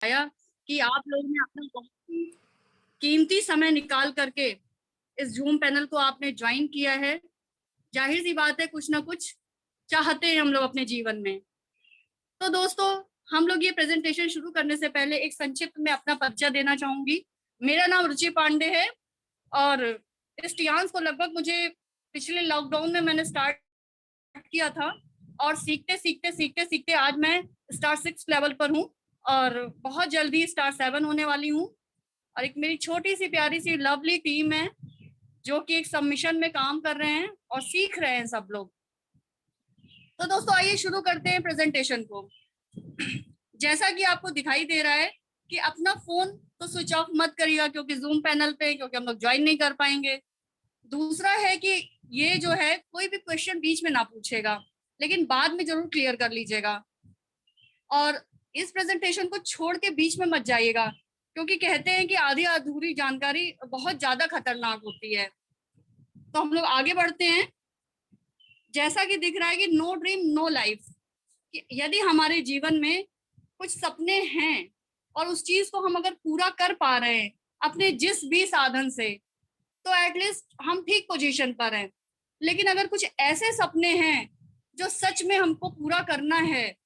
आया कि आप लोगों ने अपना बहुत ही कीमती समय निकाल करके इस जूम पैनल को आपने ज्वाइन किया है। जाहिर सी बात है, कुछ ना कुछ चाहते हैं हम लोग अपने जीवन में। तो दोस्तों, हम लोग ये प्रेजेंटेशन शुरू करने से पहले एक संक्षिप्त में अपना परिचय देना चाहूंगी। मेरा नाम रुचि पांडे है और इस टियांस को लगभग मुझे पिछले लॉकडाउन में मैंने स्टार्ट किया था और सीखते सीखते सीखते सीखते आज मैं स्टार 6 लेवल पर हूँ और बहुत जल्दी स्टार 7 होने वाली हूँ। और एक मेरी छोटी सी प्यारी सी लवली टीम है जो कि एक सबमिशन में काम कर रहे हैं और सीख रहे हैं सब लोग। तो दोस्तों, आइए शुरू करते हैं प्रेजेंटेशन को। जैसा कि आपको दिखाई दे रहा है कि अपना फोन तो स्विच ऑफ मत करिएगा क्योंकि जूम पैनल पे क्योंकि हम लोग ज्वाइन नहीं कर पाएंगे। दूसरा है कि ये जो है कोई भी क्वेश्चन बीच में ना पूछेगा, लेकिन बाद में जरूर क्लियर कर लीजिएगा। और इस प्रेजेंटेशन को छोड़ के बीच में मत जाइएगा क्योंकि कहते हैं कि आधी अधूरी जानकारी बहुत ज्यादा खतरनाक होती है। तो हम लोग आगे बढ़ते हैं। जैसा कि दिख रहा है कि नो ड्रीम नो लाइफ, यदि हमारे जीवन में कुछ सपने हैं और उस चीज को हम अगर पूरा कर पा रहे हैं अपने जिस भी साधन से, तो एटलीस्ट हम ठीक पोजीशन पर हैं। लेकिन अगर कुछ ऐसे सपने हैं जो सच में हमको पूरा करना है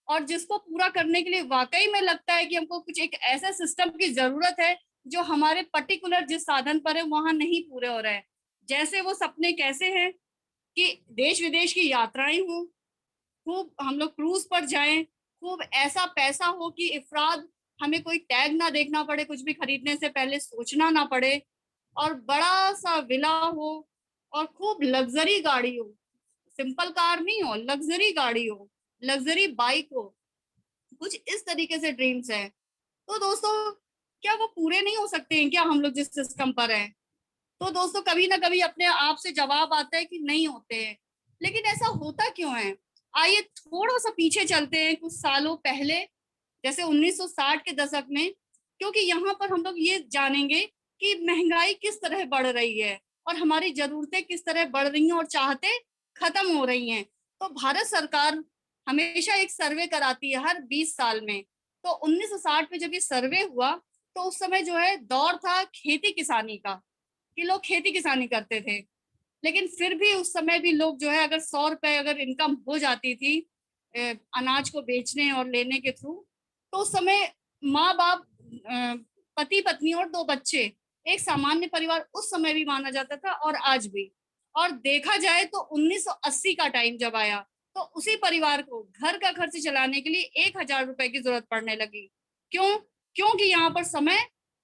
और जिसको पूरा करने के लिए वाकई में लगता है कि हमको कुछ एक ऐसे सिस्टम की जरूरत है जो हमारे पर्टिकुलर जिस साधन पर है वहां नहीं पूरे हो रहे हैं। जैसे वो सपने कैसे हैं कि देश विदेश की यात्राएं हों, खूब हम लोग क्रूज पर जाएं, खूब ऐसा पैसा हो कि इफराद हमें कोई टैग ना देखना पड़े, कुछ भी खरीदने से पहले सोचना ना पड़े, और बड़ा सा विला हो और खूब लग्जरी गाड़ी हो, सिंपल कार नहीं हो, लग्जरी गाड़ी हो, लग्जरी बाइक हो। कुछ इस तरीके से ड्रीम्स हैं। तो दोस्तों, क्या वो पूरे नहीं हो सकते हैं क्या हम लोग जिस सिस्टम पर हैं? तो दोस्तों, कभी ना कभी अपने आप से जवाब आता है कि नहीं होते हैं। लेकिन ऐसा होता क्यों है? आइए थोड़ा सा पीछे चलते हैं कुछ सालों पहले, जैसे 1960 के दशक में, क्योंकि यहाँ पर हम लोग ये जानेंगे कि महंगाई किस तरह बढ़ रही है और हमारी जरूरतें किस तरह बढ़ रही हैं और चाहते खत्म हो रही हैं। तो भारत सरकार हमेशा एक सर्वे कराती है हर 20 साल में। तो 1960 में जब ये सर्वे हुआ तो उस समय जो है दौर था खेती किसानी का, कि लोग खेती किसानी करते थे। लेकिन फिर भी उस समय भी लोग जो है अगर 100 रुपए अगर इनकम हो जाती थी अनाज को बेचने और लेने के थ्रू, तो उस समय माँ बाप, पति पत्नी और 2 बच्चे, एक सामान्य परिवार उस समय भी माना जाता था और आज भी। और देखा जाए तो 1980 का टाइम जब आया तो उसी परिवार को घर का खर्च चलाने के लिए 1,000 रुपए की जरूरत पड़ने लगी। क्यों? क्योंकि यहाँ पर समय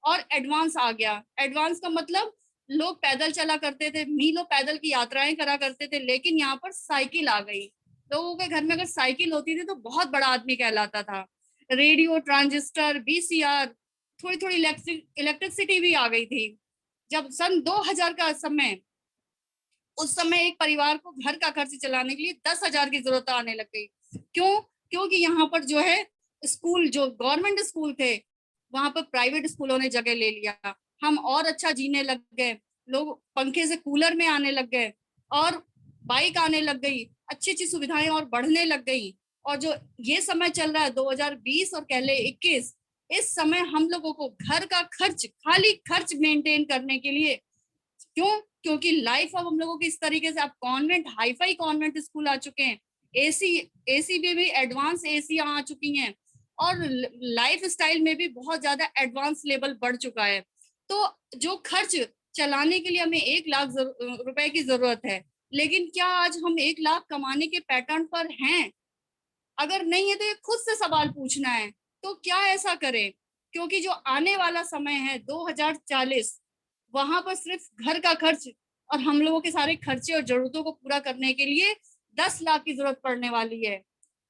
और एडवांस आ गया। एडवांस का मतलब लोग पैदल चला करते थे, मीलों पैदल की यात्राएं करा करते थे, लेकिन यहाँ पर साइकिल आ गई। लोगों के घर में अगर साइकिल होती थी तो बहुत बड़ा आदमी कहलाता था। रेडियो, ट्रांजिस्टर, वीसीआर, थोड़ी थोड़ी इलेक्ट्रिसिटी भी आ गई थी। जब सन 2000 का समय, उस समय एक परिवार को घर का खर्च चलाने के लिए 10,000 की जरूरत आने लग गई। क्यों? क्योंकि यहाँ पर जो है स्कूल, जो गवर्नमेंट स्कूल थे, वहां पर प्राइवेट स्कूलों ने जगह ले लिया। हम और अच्छा जीने लग गए, लोग पंखे से कूलर में आने लग गए और बाइक आने लग गई, अच्छी अच्छी सुविधाएं और बढ़ने लग गई। और जो ये समय चल रहा है 2020 और कह ले 21, इस समय हम लोगों को घर का खर्च, खाली खर्च मेंटेन करने के लिए, क्यों? क्योंकि लाइफ अब हम लोगों की इस तरीके से, अब कॉन्वेंट, हाईफाई कॉन्वेंट स्कूल आ चुके हैं, एसी, एसी में भी एडवांस एसी आ चुकी हैं और लाइफ स्टाइल में भी बहुत ज्यादा एडवांस लेवल बढ़ चुका है। तो जो खर्च चलाने के लिए हमें 1 लाख रुपए की जरूरत है, लेकिन क्या आज हम 1 लाख कमाने के पैटर्न पर हैं? अगर नहीं है तो ये खुद से सवाल पूछना है। तो क्या ऐसा करें? क्योंकि जो आने वाला समय है 2040, वहां पर सिर्फ घर का खर्च और हम लोगों के सारे खर्चे और जरूरतों को पूरा करने के लिए 10 लाख की जरूरत पड़ने वाली है।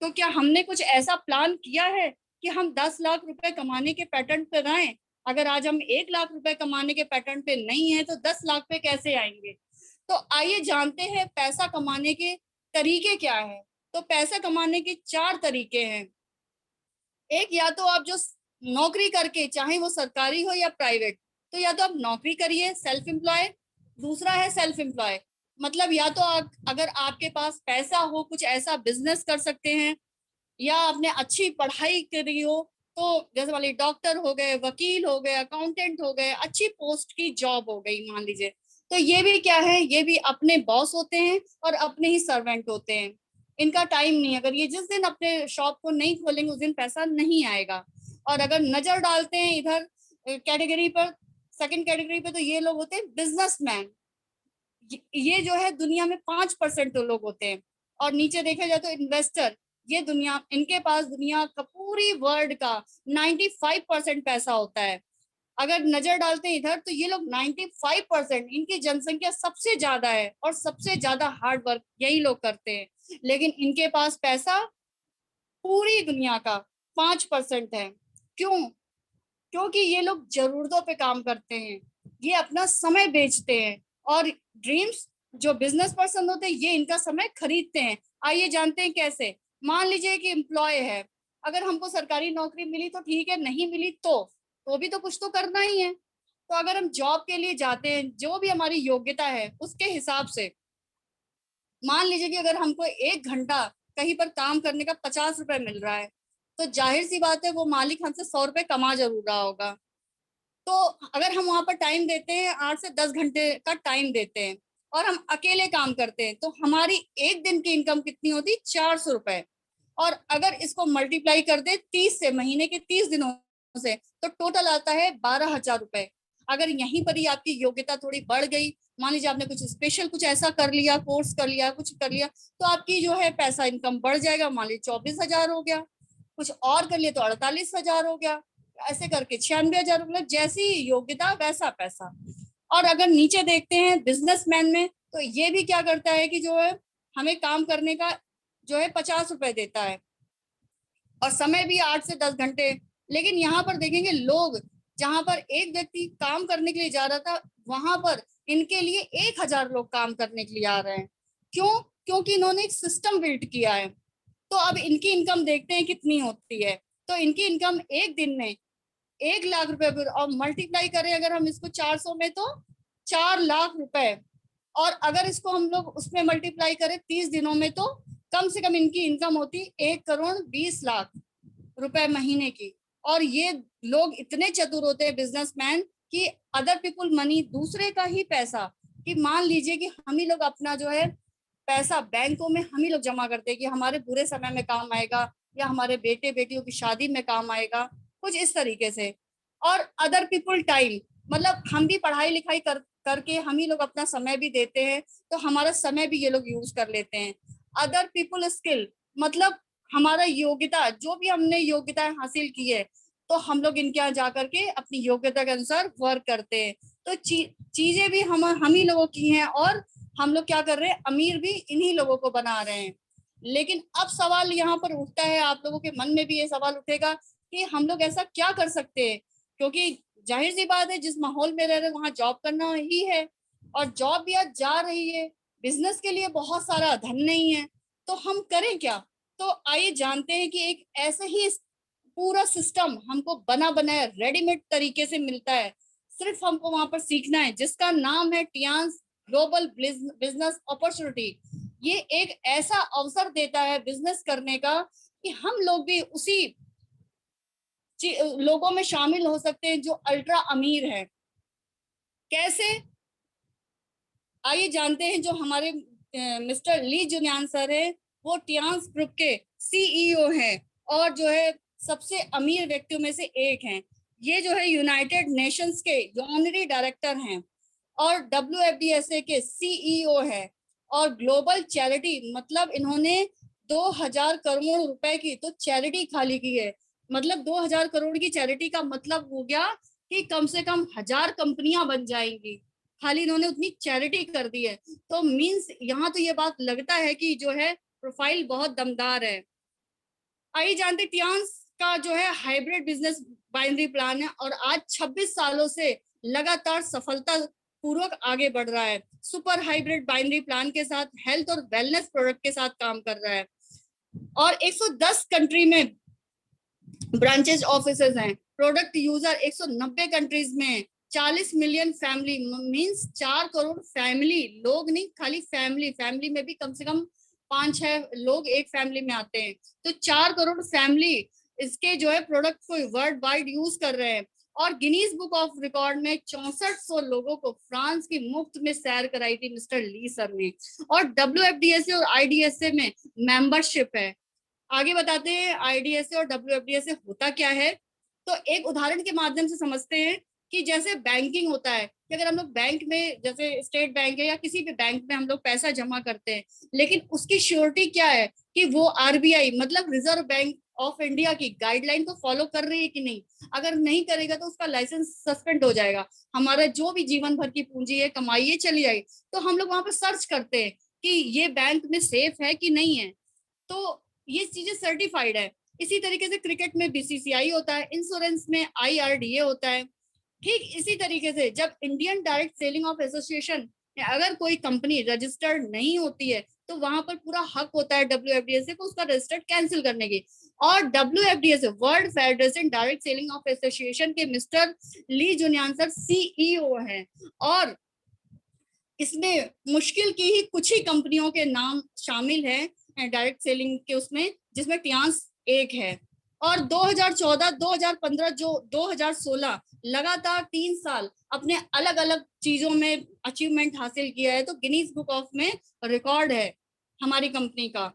तो क्या हमने कुछ ऐसा प्लान किया है कि हम 10 लाख रुपए कमाने के पैटर्न पे रहें? अगर आज हम 1 लाख रुपए कमाने के पैटर्न पे नहीं है तो 10 लाख पे कैसे आएंगे? तो आइए जानते हैं पैसा कमाने के तरीके क्या है। तो पैसा कमाने के 4 तरीके हैं। एक, या तो आप जो नौकरी करके, चाहे वो सरकारी हो या प्राइवेट, तो या तो आप नौकरी करिए, सेल्फ एम्प्लॉय। दूसरा है सेल्फ एम्प्लॉय, मतलब या तो आप, अगर आपके पास पैसा हो, कुछ ऐसा बिजनेस कर सकते हैं, या आपने अच्छी पढ़ाई करी हो तो जैसे मान लीजिए डॉक्टर हो गए, वकील हो गए, अकाउंटेंट हो गए, अच्छी पोस्ट की जॉब हो गई मान लीजिए, तो ये भी क्या है, ये भी अपने बॉस होते हैं और अपने ही सर्वेंट होते हैं। इनका टाइम नहीं, अगर ये जिस दिन अपने शॉप को नहीं खोलेंगे उस दिन पैसा नहीं आएगा। और अगर नजर डालते हैं इधर कैटेगरी पर, सेकंड कैटेगरी पे, तो ये लोग होते हैं बिजनेसमैन। ये जो है दुनिया में 5% लोग होते हैं। और नीचे देखा जाए तो इन्वेस्टर, ये दुनिया, इनके पास दुनिया का पूरी वर्ल्ड का 95% पैसा होता है। अगर नजर डालते हैं इधर तो ये लोग 95%, इनकी जनसंख्या सबसे ज्यादा है और सबसे ज्यादा हार्ड वर्क यही लोग करते हैं, लेकिन इनके पास पैसा पूरी दुनिया का 5% है। क्यों? क्योंकि ये लोग जरूरतों पे काम करते हैं, ये अपना समय बेचते हैं। और ड्रीम्स, जो बिजनेस पर्सन होते हैं, ये इनका समय खरीदते हैं। आइए जानते हैं कैसे। मान लीजिए कि एम्प्लॉय है, अगर हमको सरकारी नौकरी मिली तो ठीक है, नहीं मिली तो भी तो कुछ तो करना ही है। तो अगर हम जॉब के लिए जाते हैं, जो भी हमारी योग्यता है उसके हिसाब से, मान लीजिए कि अगर हमको 1 घंटा कहीं पर काम करने का 50 रुपए मिल रहा है, तो जाहिर सी बात है वो मालिक हमसे 100 रुपए कमा जरूर रहा होगा। तो अगर हम वहां पर टाइम देते हैं, 8 से 10 घंटे का टाइम देते हैं, और हम अकेले काम करते हैं, तो हमारी एक दिन की इनकम कितनी होती? 400 रुपए। और अगर इसको मल्टीप्लाई कर दे 30 से, महीने के 30 दिनों से, तो टोटल आता है 12,000 रुपए। अगर यहीं पर ही आपकी योग्यता थोड़ी बढ़ गई, मान लीजिए आपने कुछ स्पेशल कुछ ऐसा कर लिया, कोर्स कर लिया, कुछ कर लिया, तो आपकी जो है पैसा इनकम बढ़ जाएगा। मान लीजिए 24,000 हो गया, कुछ और कर लिए तो 48,000 हो गया, ऐसे करके 96,000। मतलब जैसी योग्यता वैसा पैसा। और अगर नीचे देखते हैं बिजनेसमैन में, तो ये भी क्या करता है कि जो है हमें काम करने का जो है 50 रुपए देता है, और समय भी 8 से 10 घंटे। लेकिन यहाँ पर देखेंगे लोग, जहां पर एक व्यक्ति काम करने के लिए जा रहा था, वहां पर इनके लिए 1,000 लोग काम करने के लिए आ रहे हैं। क्यों? क्योंकि इन्होंने एक सिस्टम बिल्ड किया है। तो अब इनकी इनकम देखते हैं कितनी होती है। तो इनकी इनकम एक दिन में 1 लाख रुपए पर, और मल्टीप्लाई करें अगर हम इसको 400 में, तो 4 लाख रुपए। और अगर इसको हम लोग उसमें मल्टीप्लाई करें 30 दिनों में, तो कम से कम इनकी इनकम होती 1,20,00,000 रुपए महीने की। और ये लोग इतने चतुर होते हैं बिजनेसमैन, कि अदर पीपुल मनी, दूसरे का ही पैसा, कि मान लीजिए कि हम ही लोग अपना जो है पैसा बैंकों में हम ही लोग जमा करते हैं कि हमारे बुरे समय में काम आएगा, या हमारे बेटे बेटियों की शादी में काम आएगा, कुछ इस तरीके से। और अदर पीपुल टाइम, मतलब हम भी पढ़ाई लिखाई करके हम ही लोग अपना समय भी देते हैं, तो हमारा समय भी ये लोग यूज कर लेते हैं। अदर पीपुल स्किल, मतलब हमारा योग्यता, जो भी हमने योग्यता हासिल की है, तो हम लोग इनके यहाँ जाकर के अपनी योग्यता के अनुसार वर्क करते हैं। तो चीजें भी हम ही लोगों की हैं, और हम लोग क्या कर रहे हैं, अमीर भी इन्हीं लोगों को बना रहे हैं। लेकिन अब सवाल यहाँ पर उठता है, आप लोगों के मन में भी ये सवाल उठेगा कि हम लोग ऐसा क्या कर सकते हैं, क्योंकि जाहिर सी बात है जिस माहौल में रह रहे वहां जॉब करना ही है, और जॉब भी आज जा रही है, बिजनेस के लिए बहुत सारा धन नहीं है, तो हम करें क्या? तो आइए जानते हैं कि एक ऐसे ही पूरा सिस्टम हमको बना बनाया रेडीमेड तरीके से मिलता है, सिर्फ हमको वहां पर सीखना है, जिसका नाम है टियांस ग्लोबल बिजनेस अपॉर्चुनिटी। ये एक ऐसा अवसर देता है बिजनेस करने का, कि हम लोग भी उसी लोगों में शामिल हो सकते हैं जो अल्ट्रा अमीर हैं। कैसे? आइए जानते हैं। जो हमारे मिस्टर ली जुनियान सर है, वो टियांस ग्रुप के सीईओ हैं, और जो है सबसे अमीर व्यक्तियों में से एक हैं। ये जो है यूनाइटेड नेशंस के ऑनरी डायरेक्टर हैं, और WFDSA के सीईओ है, और ग्लोबल चैरिटी, मतलब इन्होंने 2,000 करोड़ रुपए की तो चैरिटी खाली की है। मतलब 2,000 करोड़ की चैरिटी का मतलब हो गया कि कम से कम 1,000 कंपनियां बन जाएंगी, खाली इन्होंने उतनी चैरिटी कर दी है। तो मीन्स यहाँ तो ये बात लगता है कि जो है प्रोफाइल बहुत दमदार है। आइए जानते, टियांस का जो है हाइब्रिड बिजनेस बाइनरी प्लान है, और आज 26 सालों से लगातार सफलता पूर्वक आगे बढ़ रहा है। सुपर हाइब्रिड बाइनरी प्लान के साथ हेल्थ और वेलनेस प्रोडक्ट के साथ काम कर रहा है, और 110 कंट्री में ब्रांचेस ऑफिसेज हैं। प्रोडक्ट यूजर 190 कंट्रीज में, 40 million family, means 4 crore family, लोग नहीं, खाली फैमिली, फैमिली में भी कम से कम 5-6 लोग एक फैमिली में आते हैं, तो 4 करोड़ फैमिली इसके जो है प्रोडक्ट को वर्ल्ड वाइड यूज कर रहे हैं। और गिनीज बुक ऑफ रिकॉर्ड में 6400 लोगों को फ्रांस की मुफ्त में सैर कराई थी मिस्टर ली सर ने। और WFDSA और IDSA में मेंबरशिप है। आगे बताते हैं IDSA और WFDSA होता क्या है। तो एक उदाहरण के माध्यम से समझते हैं कि जैसे बैंकिंग होता है कि अगर हम लोग बैंक में, जैसे स्टेट बैंक है या किसी भी बैंक में हम लोग पैसा जमा करते हैं, लेकिन उसकी श्योरिटी क्या है कि वो RBI मतलब रिजर्व बैंक ऑफ इंडिया की गाइडलाइन को फॉलो कर रही है कि नहीं। अगर नहीं करेगा तो उसका लाइसेंस सस्पेंड हो जाएगा, हमारा जो भी जीवन भर की पूंजी है, कमाई है, चली जाएगी। तो हम लोग वहां पर सर्च करते हैं कि ये बैंक में सेफ है कि नहीं है, तो ये चीजें सर्टिफाइड है। इसी तरीके से क्रिकेट में BCCI होता है, इंश्योरेंस में IRDA होता है। ठीक इसी तरीके से जब Indian direct selling of association, अगर कोई कंपनी रजिस्टर्ड नहीं होती है तो वहां पर पूरा हक होता है WFDSA को उसका रजिस्टर्ड कैंसिल करने की। और WFDSA world federation direct selling of association के मिस्टर ली जुनियान सर CEO हैं। और इसमें मुश्किल की ही कुछ ही कंपनियों के नाम शामिल हैं डायरेक्ट सेलिंग के उसमें, जिसमें टियांस एक है। और 2014, 2015, जो 2016 लगातार 3 साल अपने अलग अलग चीजों में अचीवमेंट हासिल किया है, तो गिनीज बुक ऑफ में रिकॉर्ड है हमारी कंपनी का।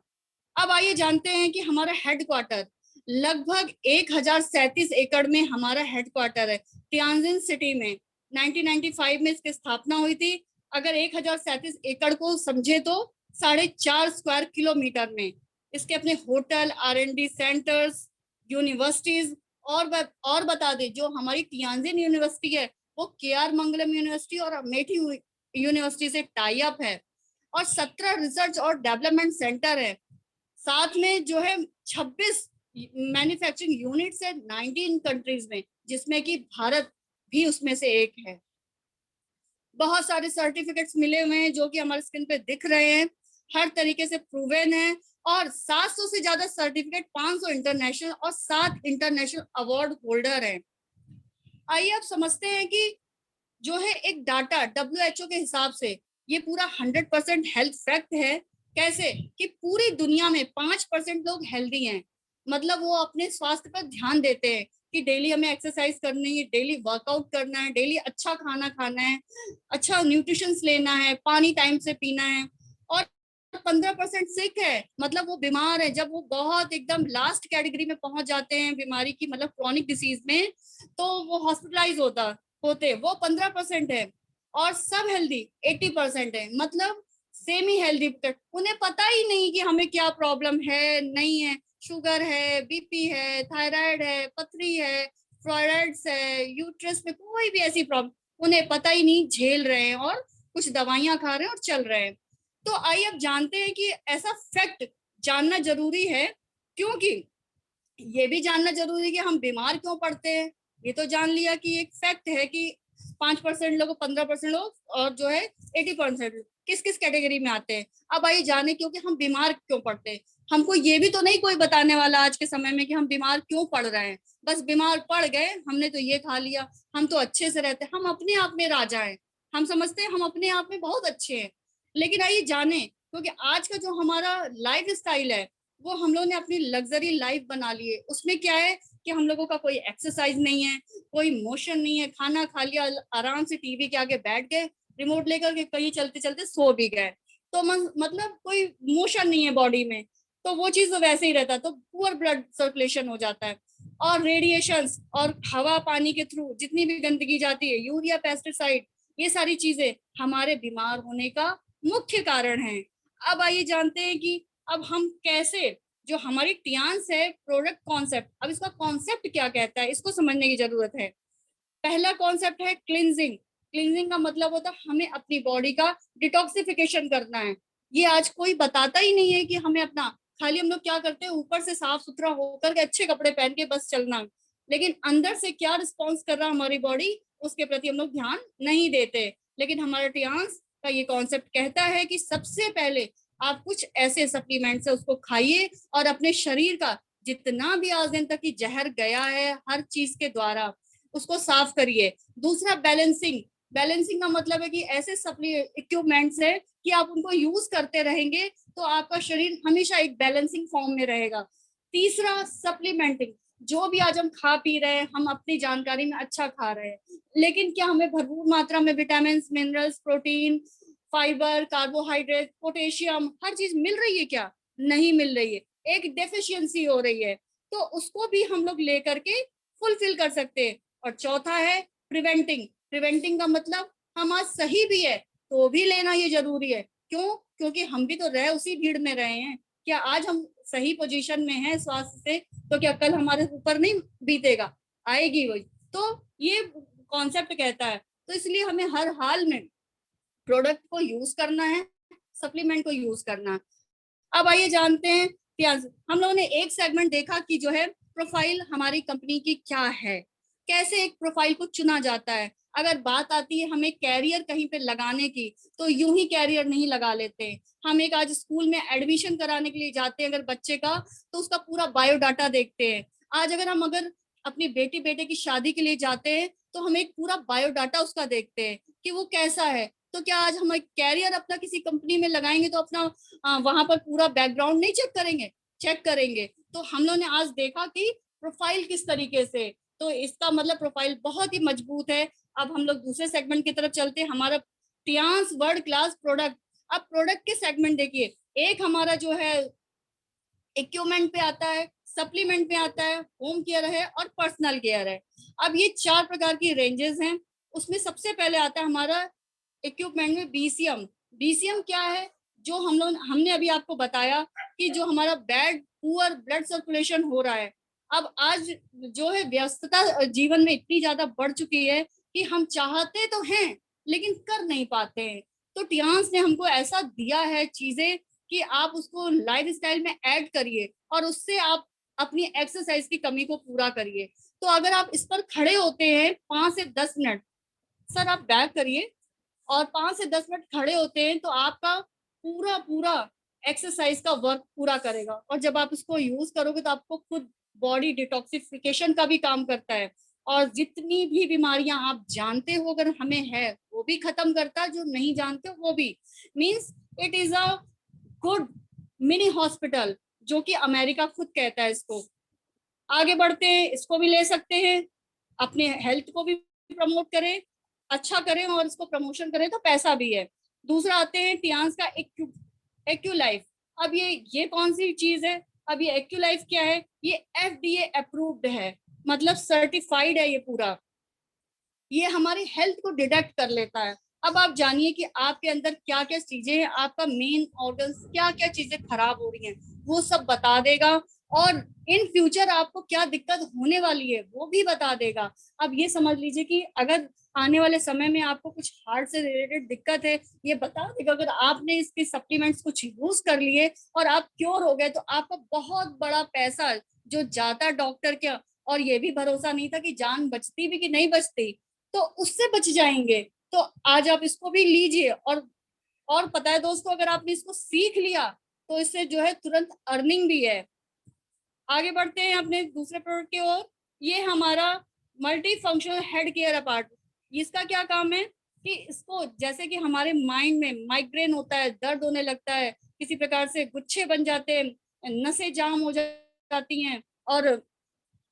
अब आइए जानते हैं कि हमारा हेडक्वार्टर लगभग 1037 एकड़ में हमारा हेडक्वार्टर है तियानजिन सिटी में। 1995 में इसकी स्थापना हुई थी। अगर 1037 एकड़ को समझे तो 4.5 स्क्वायर किलोमीटर में इसके अपने होटल, R&D सेंटर्स, यूनिवर्सिटीज, और बता दें जो हमारी तियानजिन यूनिवर्सिटी है वो KR मंगलम यूनिवर्सिटी और अमेठी यूनिवर्सिटी से टाई अप है। और 17 रिसर्च और डेवलपमेंट सेंटर है। साथ में जो है 26 मैन्युफैक्चरिंग यूनिट्स है 19 कंट्रीज में, जिसमें कि भारत भी उसमें से एक है। बहुत सारे सर्टिफिकेट्स मिले हुए हैं जो कि हमारे स्क्रीन पे दिख रहे हैं, हर तरीके से प्रूवन है। और 700 से ज्यादा सर्टिफिकेट, 500 इंटरनेशनल और 7 इंटरनेशनल अवार्ड होल्डर हैं। आइए अब समझते हैं कि जो है एक डाटा WHO के हिसाब से ये पूरा 100% हेल्थ फैक्ट है। कैसे कि पूरी दुनिया में 5% लोग हेल्दी हैं, मतलब वो अपने स्वास्थ्य पर ध्यान देते हैं कि डेली हमें एक्सरसाइज करनी है, डेली वर्कआउट करना है, डेली अच्छा खाना खाना है, अच्छा न्यूट्रिशन लेना है, पानी टाइम से पीना है। और 15% सिक है, मतलब वो बीमार है, जब वो बहुत एकदम लास्ट कैटेगरी में पहुंच जाते हैं बीमारी की, मतलब क्रॉनिक डिसीज में, तो वो हॉस्पिटलाइज होते वो 15% है। और सब हेल्दी 80% है, मतलब सेमी हेल्दी। उन्हें पता ही नहीं कि हमें क्या प्रॉब्लम है, नहीं है, शुगर है, BP है, थायराइड है, पथरी है, फ्लोराइड्स है, यूट्रस में कोई भी ऐसी प्रॉब्लम उन्हें पता ही नहीं, झेल रहे हैं और कुछ दवाइयां खा रहे हैं और चल रहे हैं। तो आइए अब जानते हैं कि ऐसा फैक्ट जानना जरूरी है, क्योंकि ये भी जानना जरूरी है कि हम बीमार क्यों पड़ते हैं। ये तो जान लिया कि एक फैक्ट है कि 5% लोग, 15% लोग और जो है 80% किस किस कैटेगरी में आते हैं। अब आइए जाने क्योंकि हम बीमार क्यों पड़ते हैं। हमको ये भी तो नहीं कोई बताने वाला आज के समय में कि हम बीमार क्यों पड़ रहे हैं। बस बीमार पड़ गए, हमने तो ये खा लिया, हम तो अच्छे से रहते हैं, हम अपने आप में राजा हैं, हम समझते हैं हम अपने आप में बहुत अच्छे हैं। लेकिन आइए जाने, क्योंकि आज का जो हमारा लाइफ स्टाइल है वो हम लोग ने अपनी लग्जरी लाइफ बना ली है। उसमें क्या है कि हम लोगों का कोई एक्सरसाइज नहीं है, कोई मोशन नहीं है, खाना खा लिया, आराम से टीवी के आगे बैठ गए, रिमोट लेकर के कहीं चलते चलते सो भी गए, तो मतलब कोई मोशन नहीं है बॉडी में, तो वो चीज तो वैसे ही रहता है, तो पुअर ब्लड सर्कुलेशन हो जाता है। और रेडिएशंस और हवा पानी के थ्रू जितनी भी गंदगी जाती है, यूरिया, पेस्टिसाइड, ये सारी चीजें हमारे बीमार होने का मुख्य कारण है। अब आइए जानते हैं कि अब हम कैसे, जो हमारी टियांस है प्रोडक्ट कॉन्सेप्ट, अब इसका कॉन्सेप्ट क्या कहता है इसको समझने की जरूरत है। पहला कॉन्सेप्ट है क्लिनजिंग। क्लिनजिंग का मतलब होता है हमें अपनी बॉडी का डिटॉक्सिफिकेशन करना है। ये आज कोई बताता ही नहीं है कि हमें अपना, खाली हम लोग क्या करते हैं ऊपर से साफ सुथरा होकर के अच्छे कपड़े पहन के बस चलना, लेकिन अंदर से क्या रिस्पॉन्स कर रहा हमारी बॉडी उसके प्रति हम लोग ध्यान नहीं देते। लेकिन हमारा टियांस का ये कॉन्सेप्ट कहता है कि सबसे पहले आप कुछ ऐसे सप्लीमेंट्स है उसको खाइए और अपने शरीर का जितना भी आज दिन तक की जहर गया है हर चीज के द्वारा उसको साफ करिए। दूसरा बैलेंसिंग। बैलेंसिंग का मतलब है कि ऐसे सप्ली इक्विपमेंट्स है कि आप उनको यूज करते रहेंगे तो आपका शरीर हमेशा एक बैलेंसिंग फॉर्म में रहेगा। तीसरा सप्लीमेंटिंग। जो भी आज हम खा पी रहे हैं, हम अपनी जानकारी में अच्छा खा रहे हैं, लेकिन क्या हमें भरपूर मात्रा में vitamin, minerals, protein, fibre, carbohydrate, potassium, हर चीज मिल रही है क्या? नहीं मिल रही है, एक डेफिशिएंसी हो रही है। तो उसको भी हम लोग लेकर के फुलफिल कर सकते हैं। और चौथा है प्रिवेंटिंग। प्रिवेंटिंग का मतलब हम आज सही भी है तो भी लेना ये जरूरी है। क्यों? क्योंकि हम भी तो रहे उसी भीड़ में रहे हैं। क्या आज हम सही पोजीशन में हैं स्वास्थ्य से, तो क्या कल हमारे ऊपर नहीं बीतेगा? आएगी वही। तो ये कॉन्सेप्ट कहता है। तो इसलिए हमें हर हाल में प्रोडक्ट को यूज करना है, सप्लीमेंट को यूज करना है। अब आइए जानते हैं प्याज। हम लोगों ने एक सेगमेंट देखा कि जो है प्रोफाइल हमारी कंपनी की क्या है, कैसे एक प्रोफाइल को चुना जाता है। अगर बात आती है हमें कैरियर कहीं पे लगाने की, तो यूं ही कैरियर नहीं लगा लेते। हम एक आज स्कूल में एडमिशन कराने के लिए जाते हैं अगर बच्चे का, तो उसका पूरा बायोडाटा देखते हैं। आज अगर अपनी बेटी बेटे की शादी के लिए जाते हैं, तो हम एक पूरा बायोडाटा उसका देखते हैं कि वो कैसा है। तो क्या आज हम कैरियर अपना किसी कंपनी में लगाएंगे तो अपना वहां पर पूरा बैकग्राउंड नहीं चेक करेंगे? चेक करेंगे। तो हम लोगों ने आज देखा कि प्रोफाइल किस तरीके से, तो इसका मतलब प्रोफाइल बहुत ही मजबूत है। अब हम लोग दूसरे सेगमेंट की तरफ चलते हैं, हमारा टियांस वर्ल्ड क्लास प्रोडक्ट। अब प्रोडक्ट के सेगमेंट देखिए, एक हमारा जो है इक्विपमेंट पे आता है, सप्लीमेंट पे आता है, होम केयर है और पर्सनल केयर है। अब ये 4 प्रकार की रेंजेस हैं। उसमें सबसे पहले आता है हमारा इक्विपमेंट में बीसीएम। बीसीएम क्या है? जो हमने अभी आपको बताया कि जो हमारा पुअर ब्लड सर्कुलेशन हो रहा है। अब आज जो है व्यस्तता जीवन में इतनी ज्यादा बढ़ चुकी है कि हम चाहते तो हैं लेकिन कर नहीं पाते हैं। तो टियांस ने हमको ऐसा दिया है चीजें कि आप उसको लाइफ स्टाइल में ऐड करिए और उससे आप अपनी एक्सरसाइज की कमी को पूरा करिए। तो अगर आप इस पर खड़े होते हैं 5 से 10 मिनट, सर आप बैक करिए, और 5 से 10 मिनट खड़े होते हैं तो आपका पूरा पूरा एक्सरसाइज का वर्क पूरा करेगा। और जब आप इसको यूज करोगे तो आपको खुद बॉडी डिटॉक्सिफिकेशन का भी काम करता है। और जितनी भी बीमारियां आप जानते हो अगर हमें है, वो भी खत्म करता है। जो नहीं जानते हो वो भी। Means it is a good mini hospital, जो कि अमेरिका खुद कहता है इसको। आगे बढ़ते हैं, इसको भी ले सकते हैं, अपने हेल्थ को भी प्रमोट करें, अच्छा करें और इसको प्रमोशन करें तो पैसा भी है। दूसरा आते हैं टियांस का एक्यू लाइफ। अब ये कौन सी चीज है? अब ये एक्यू लाइफ क्या है? ये एफडीए अप्रूव्ड है, मतलब सर्टिफाइड है ये पूरा। ये हमारी हेल्थ को डिटेक्ट कर लेता है। अब आप जानिए कि आपके अंदर क्या क्या चीजें हैं, आपका मेन ऑर्गन्स क्या क्या चीजें खराब हो रही हैं, वो सब बता देगा। और इन फ्यूचर आपको क्या दिक्कत होने वाली है वो भी बता देगा। अब ये समझ लीजिए कि अगर आने वाले समय में आपको कुछ हार्ट से रिलेटेड दिक्कत है, ये बता देगा। अगर आपने इसके सप्लीमेंट्स कुछ यूज कर लिए और आप क्योर हो गए, तो आपका बहुत बड़ा पैसा जो जाता डॉक्टर का, और ये भी भरोसा नहीं था कि जान बचती भी कि नहीं बचती, तो उससे बच जाएंगे। तो आज आप इसको भी लीजिए। और पता है दोस्तों, अगर आपने इसको सीख लिया तो इससे जो है तुरंत अर्निंग भी है। आगे बढ़ते हैं अपने दूसरे प्रोडक्ट की ओर। ये हमारा multi functional head care apart. इसका क्या काम है कि इसको, जैसे कि हमारे माइंड में माइग्रेन होता है, दर्द होने लगता है, किसी प्रकार से गुच्छे बन जाते हैं, नसें जाम हो जाती हैं, और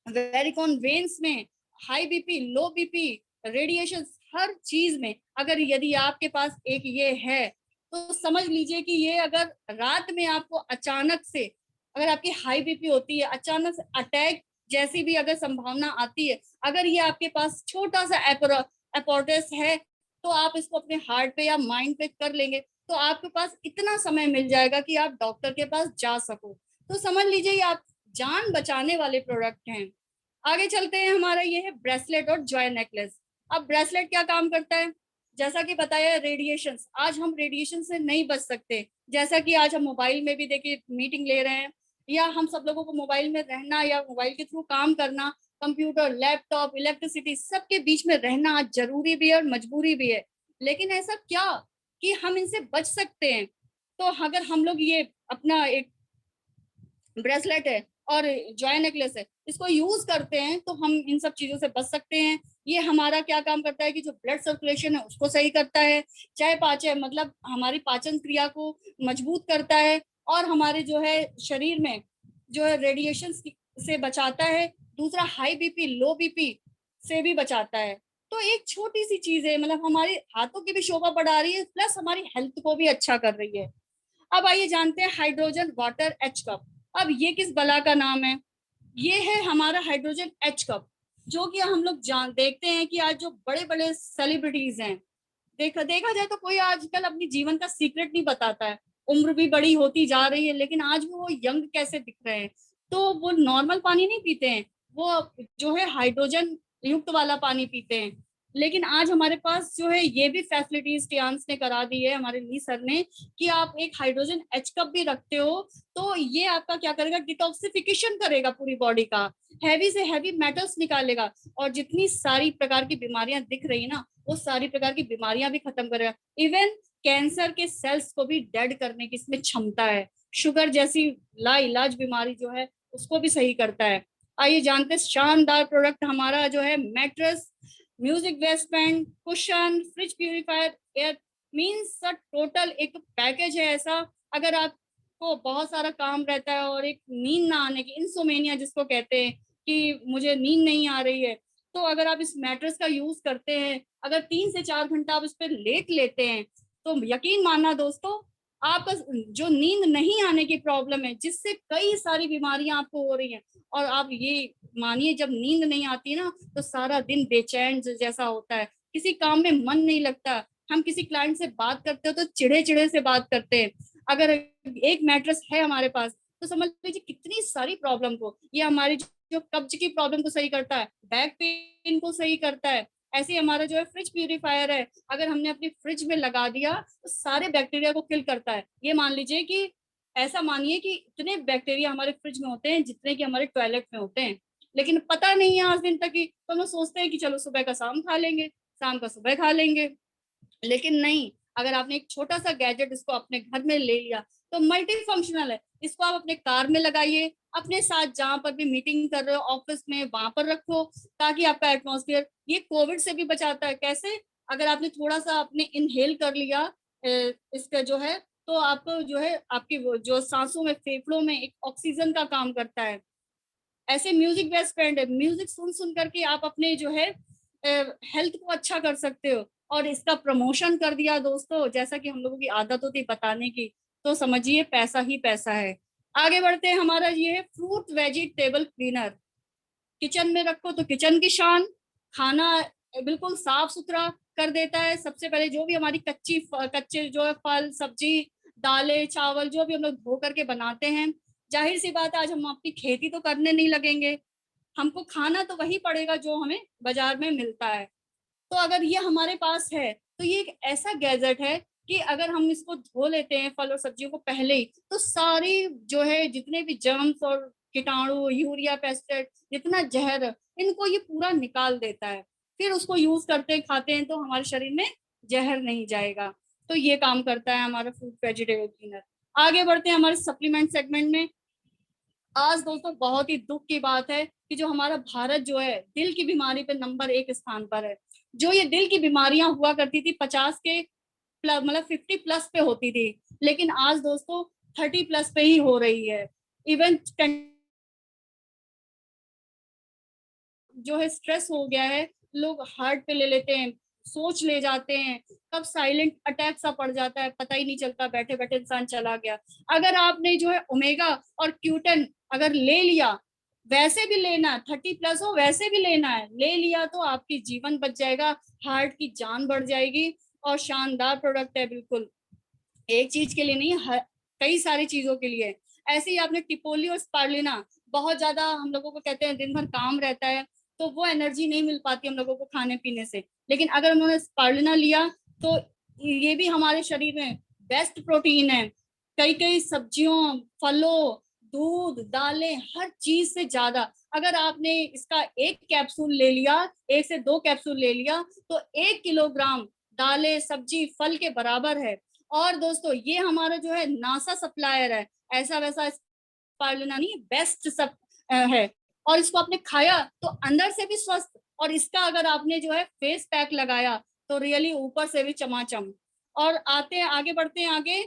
वेरिकॉन वेन्स में, high BP, low BP, radiation, हर चीज में अगर यदि आपके पास एक ये है, तो समझ लीजिए कि ये अगर रात में आपको अचानक से, अगर आपकी हाई बीपी होती है, अचानक से अटैक जैसी भी अगर संभावना आती है, अगर ये आपके पास छोटा सा एपोर्टस है, तो आप इसको अपने हार्ट पे या माइंड पे कर लेंगे, तो आपके पास इतना समय मिल जाएगा कि आप डॉक्टर के पास जा सको। तो समझ लीजिए ये आप जान बचाने वाले प्रोडक्ट हैं। आगे चलते हैं, हमारा ये है ब्रेसलेट और जॉय नेकलेस। अब ब्रेसलेट क्या काम करता है? जैसा कि बताया, रेडिएशन। आज हम रेडिएशन से नहीं बच सकते। जैसा कि आज हम मोबाइल में भी देखिए मीटिंग ले रहे हैं, या हम सब लोगों को मोबाइल में रहना या मोबाइल के थ्रू काम करना, कंप्यूटर, लैपटॉप, इलेक्ट्रिसिटी, सबके बीच में रहना आज जरूरी भी है और मजबूरी भी है। लेकिन ऐसा क्या कि हम इनसे बच सकते हैं? तो अगर हम लोग ये अपना एक ब्रेसलेट है और जॉय नेकलेस है, इसको यूज करते हैं, तो हम इन सब चीजों से बच सकते हैं। ये हमारा क्या काम करता है कि जो ब्लड सर्कुलेशन है उसको सही करता है, चाहे पाचन, मतलब हमारी पाचन क्रिया को मजबूत करता है, और हमारे जो है शरीर में जो है रेडिएशन से बचाता है, दूसरा हाई बीपी, लो बीपी से भी बचाता है। तो एक छोटी सी चीज है, मतलब हमारे हाथों की भी शोभा बढ़ा रही है, प्लस हमारी हेल्थ को भी अच्छा कर रही है। अब आइए जानते हैं हाइड्रोजन वाटर एच कप। अब ये किस बला का नाम है? ये है हमारा हाइड्रोजन एच कप, जो कि हम लोग जान देखते हैं कि आज जो बड़े बड़े सेलिब्रिटीज हैं, देखा देखा जाए तो कोई आजकल अपनी जीवन का सीक्रेट नहीं बताता है। उम्र भी बड़ी होती जा रही है, लेकिन आज भी वो यंग कैसे दिख रहे हैं? तो वो नॉर्मल पानी नहीं पीते हैं, वो जो है हाइड्रोजन युक्त वाला पानी पीते हैं। लेकिन आज हमारे पास जो है ये भी फैसिलिटीज टियांस ने करा दी है, हमारे ली सर ने, कि आप एक हाइड्रोजन एच कप भी रखते हो तो ये आपका क्या करेगा, डिटॉक्सिफिकेशन करेगा पूरी बॉडी का, हैवी से हैवी मेटल्स निकालेगा, और जितनी सारी प्रकार की बीमारियां दिख रही है ना, वो सारी प्रकार की बीमारियां भी खत्म करेगा। इवन कैंसर के सेल्स को भी डेड करने की इसमें क्षमता है। शुगर जैसी लाइलाज बीमारी जो है उसको भी सही करता है। आइए जानते हैं शानदार प्रोडक्ट हमारा जो है mattress, music waste band, cushion, fridge purifier air, means total एक पैकेज है ऐसा। अगर आपको बहुत सारा काम रहता है और एक नींद ना आने की, इंसोमेनिया जिसको कहते हैं कि मुझे नींद नहीं आ रही है, तो अगर आप इस मैट्रेस का यूज करते हैं, अगर 3 से 4 घंटा आप इस पर लेट लेते हैं, तो यकीन मानना दोस्तों, आपका जो नींद नहीं आने की प्रॉब्लम है, जिससे कई सारी बीमारियां आपको हो रही हैं, और आप ये मानिए जब नींद नहीं आती है ना, तो सारा दिन बेचैन जैसा होता है, किसी काम में मन नहीं लगता। हम किसी क्लाइंट से बात करते हो तो चिड़े चिड़े से बात करते हैं। अगर एक मैट्रेस है हमारे पास, तो समझ लीजिए कितनी सारी प्रॉब्लम को ये हमारी जो कब्ज की प्रॉब्लम को सही करता है, बैक पेन को सही करता है। ऐसे ही हमारा जो है फ्रिज प्यूरिफायर है, अगर हमने अपनी फ्रिज में लगा दिया तो सारे बैक्टीरिया को किल करता है। ये मान लीजिए कि ऐसा मानिए कि इतने बैक्टीरिया हमारे फ्रिज में होते हैं जितने कि हमारे टॉयलेट में होते हैं, लेकिन पता नहीं है आज दिन तक की, तो हम लोग सोचते हैं कि चलो सुबह का शाम खा लेंगे, शाम का सुबह खा लेंगे। लेकिन नहीं, अगर आपने एक छोटा सा गैजेट इसको अपने घर में ले लिया, तो मल्टी फंक्शनल है। इसको आप अपने कार में लगाइए, अपने साथ जहां पर भी मीटिंग कर रहे हो ऑफिस में वहां पर रखो, ताकि आपका एटमॉस्फेयर, ये कोविड से भी बचाता है। कैसे? अगर आपने थोड़ा सा आपने इनहेल कर लिया इसका जो है, तो आपको जो है आपकी जो सांसों में, फेफड़ों में एक ऑक्सीजन का काम करता है। ऐसे म्यूजिक बेस्ट फ्रेंड है, म्यूजिक सुन सुन करके आप अपने जो है हेल्थ को अच्छा कर सकते हो। और इसका प्रमोशन कर दिया दोस्तों, जैसा कि हम लोगों की आदत होती है बताने की, तो समझिए पैसा ही पैसा है। आगे बढ़ते हैं, हमारा ये है फ्रूट वेजिटेबल क्लीनर। किचन में रखो तो किचन की शान, खाना बिल्कुल साफ सुथरा कर देता है। सबसे पहले जो भी हमारी कच्चे जो है फल सब्जी, दालें चावल जो भी हम लोग धो करके बनाते हैं, जाहिर सी बात है आज हम अपनी खेती तो करने नहीं लगेंगे, हमको खाना तो वही पड़ेगा जो हमें बाजार में मिलता है। तो अगर ये हमारे पास है, तो ये एक ऐसा गैजेट है कि अगर हम इसको धो लेते हैं फल और सब्जियों को पहले ही, तो सारी जो है जितने भी जर्म्स और कीटाणु, यूरिया, पेस्टिसाइड, जितना जहर, इनको ये पूरा निकाल देता है। फिर उसको यूज करते हैं, खाते हैं, तो हमारे शरीर में जहर नहीं जाएगा। तो ये काम करता है हमारा फ्रूट वेजिटेबल क्लीनर। आगे बढ़ते हैं हमारे सप्लीमेंट सेगमेंट में। आज दोस्तों बहुत ही दुख की बात है कि जो हमारा भारत जो है दिल की बीमारी पे नंबर 1 स्थान पर है। जो ये दिल की बीमारियां हुआ करती थी 50 के मतलब 50+ पे होती थी, लेकिन आज दोस्तों 30+ पे ही हो रही है। इवन जो है स्ट्रेस हो गया है, लोग हार्ट पे ले लेते हैं, सोच ले जाते हैं, कब साइलेंट अटैक सा पड़ जाता है पता ही नहीं चलता, बैठे बैठे इंसान चला गया। अगर आपने जो है ओमेगा और क्यूटन अगर ले लिया, वैसे भी लेना है, 30+ हो वैसे भी लेना है, ले लिया तो आपकी जीवन बच जाएगा, हार्ट की जान बढ़ जाएगी। और शानदार प्रोडक्ट है, बिल्कुल एक चीज के लिए नहीं, कई सारी चीजों के लिए। ऐसे ही आपने टिपोली और स्पारुलिना, बहुत ज्यादा हम लोगों को कहते हैं दिन भर काम रहता है, तो वो एनर्जी नहीं मिल पाती हम लोगों को खाने पीने से, लेकिन अगर उन्होंने स्पारुलिना लिया तो ये भी हमारे शरीर में बेस्ट प्रोटीन है। कई कई सब्जियों, फलों, दूध, दालें, हर चीज से ज्यादा, अगर आपने इसका एक कैप्सूल ले लिया, 1 से 2 कैप्सूल ले लिया, तो 1 किलोग्राम दालें सब्जी फल के बराबर है। और दोस्तों ये हमारा जो है नासा सप्लायर है, ऐसा वैसा स्पारुलिना नहीं, बेस्ट सब है। और इसको आपने खाया तो अंदर से भी स्वस्थ, और इसका अगर आपने जो है फेस पैक लगाया तो रियली ऊपर से भी चमाचम। और आते हैं आगे, बढ़ते हैं आगे,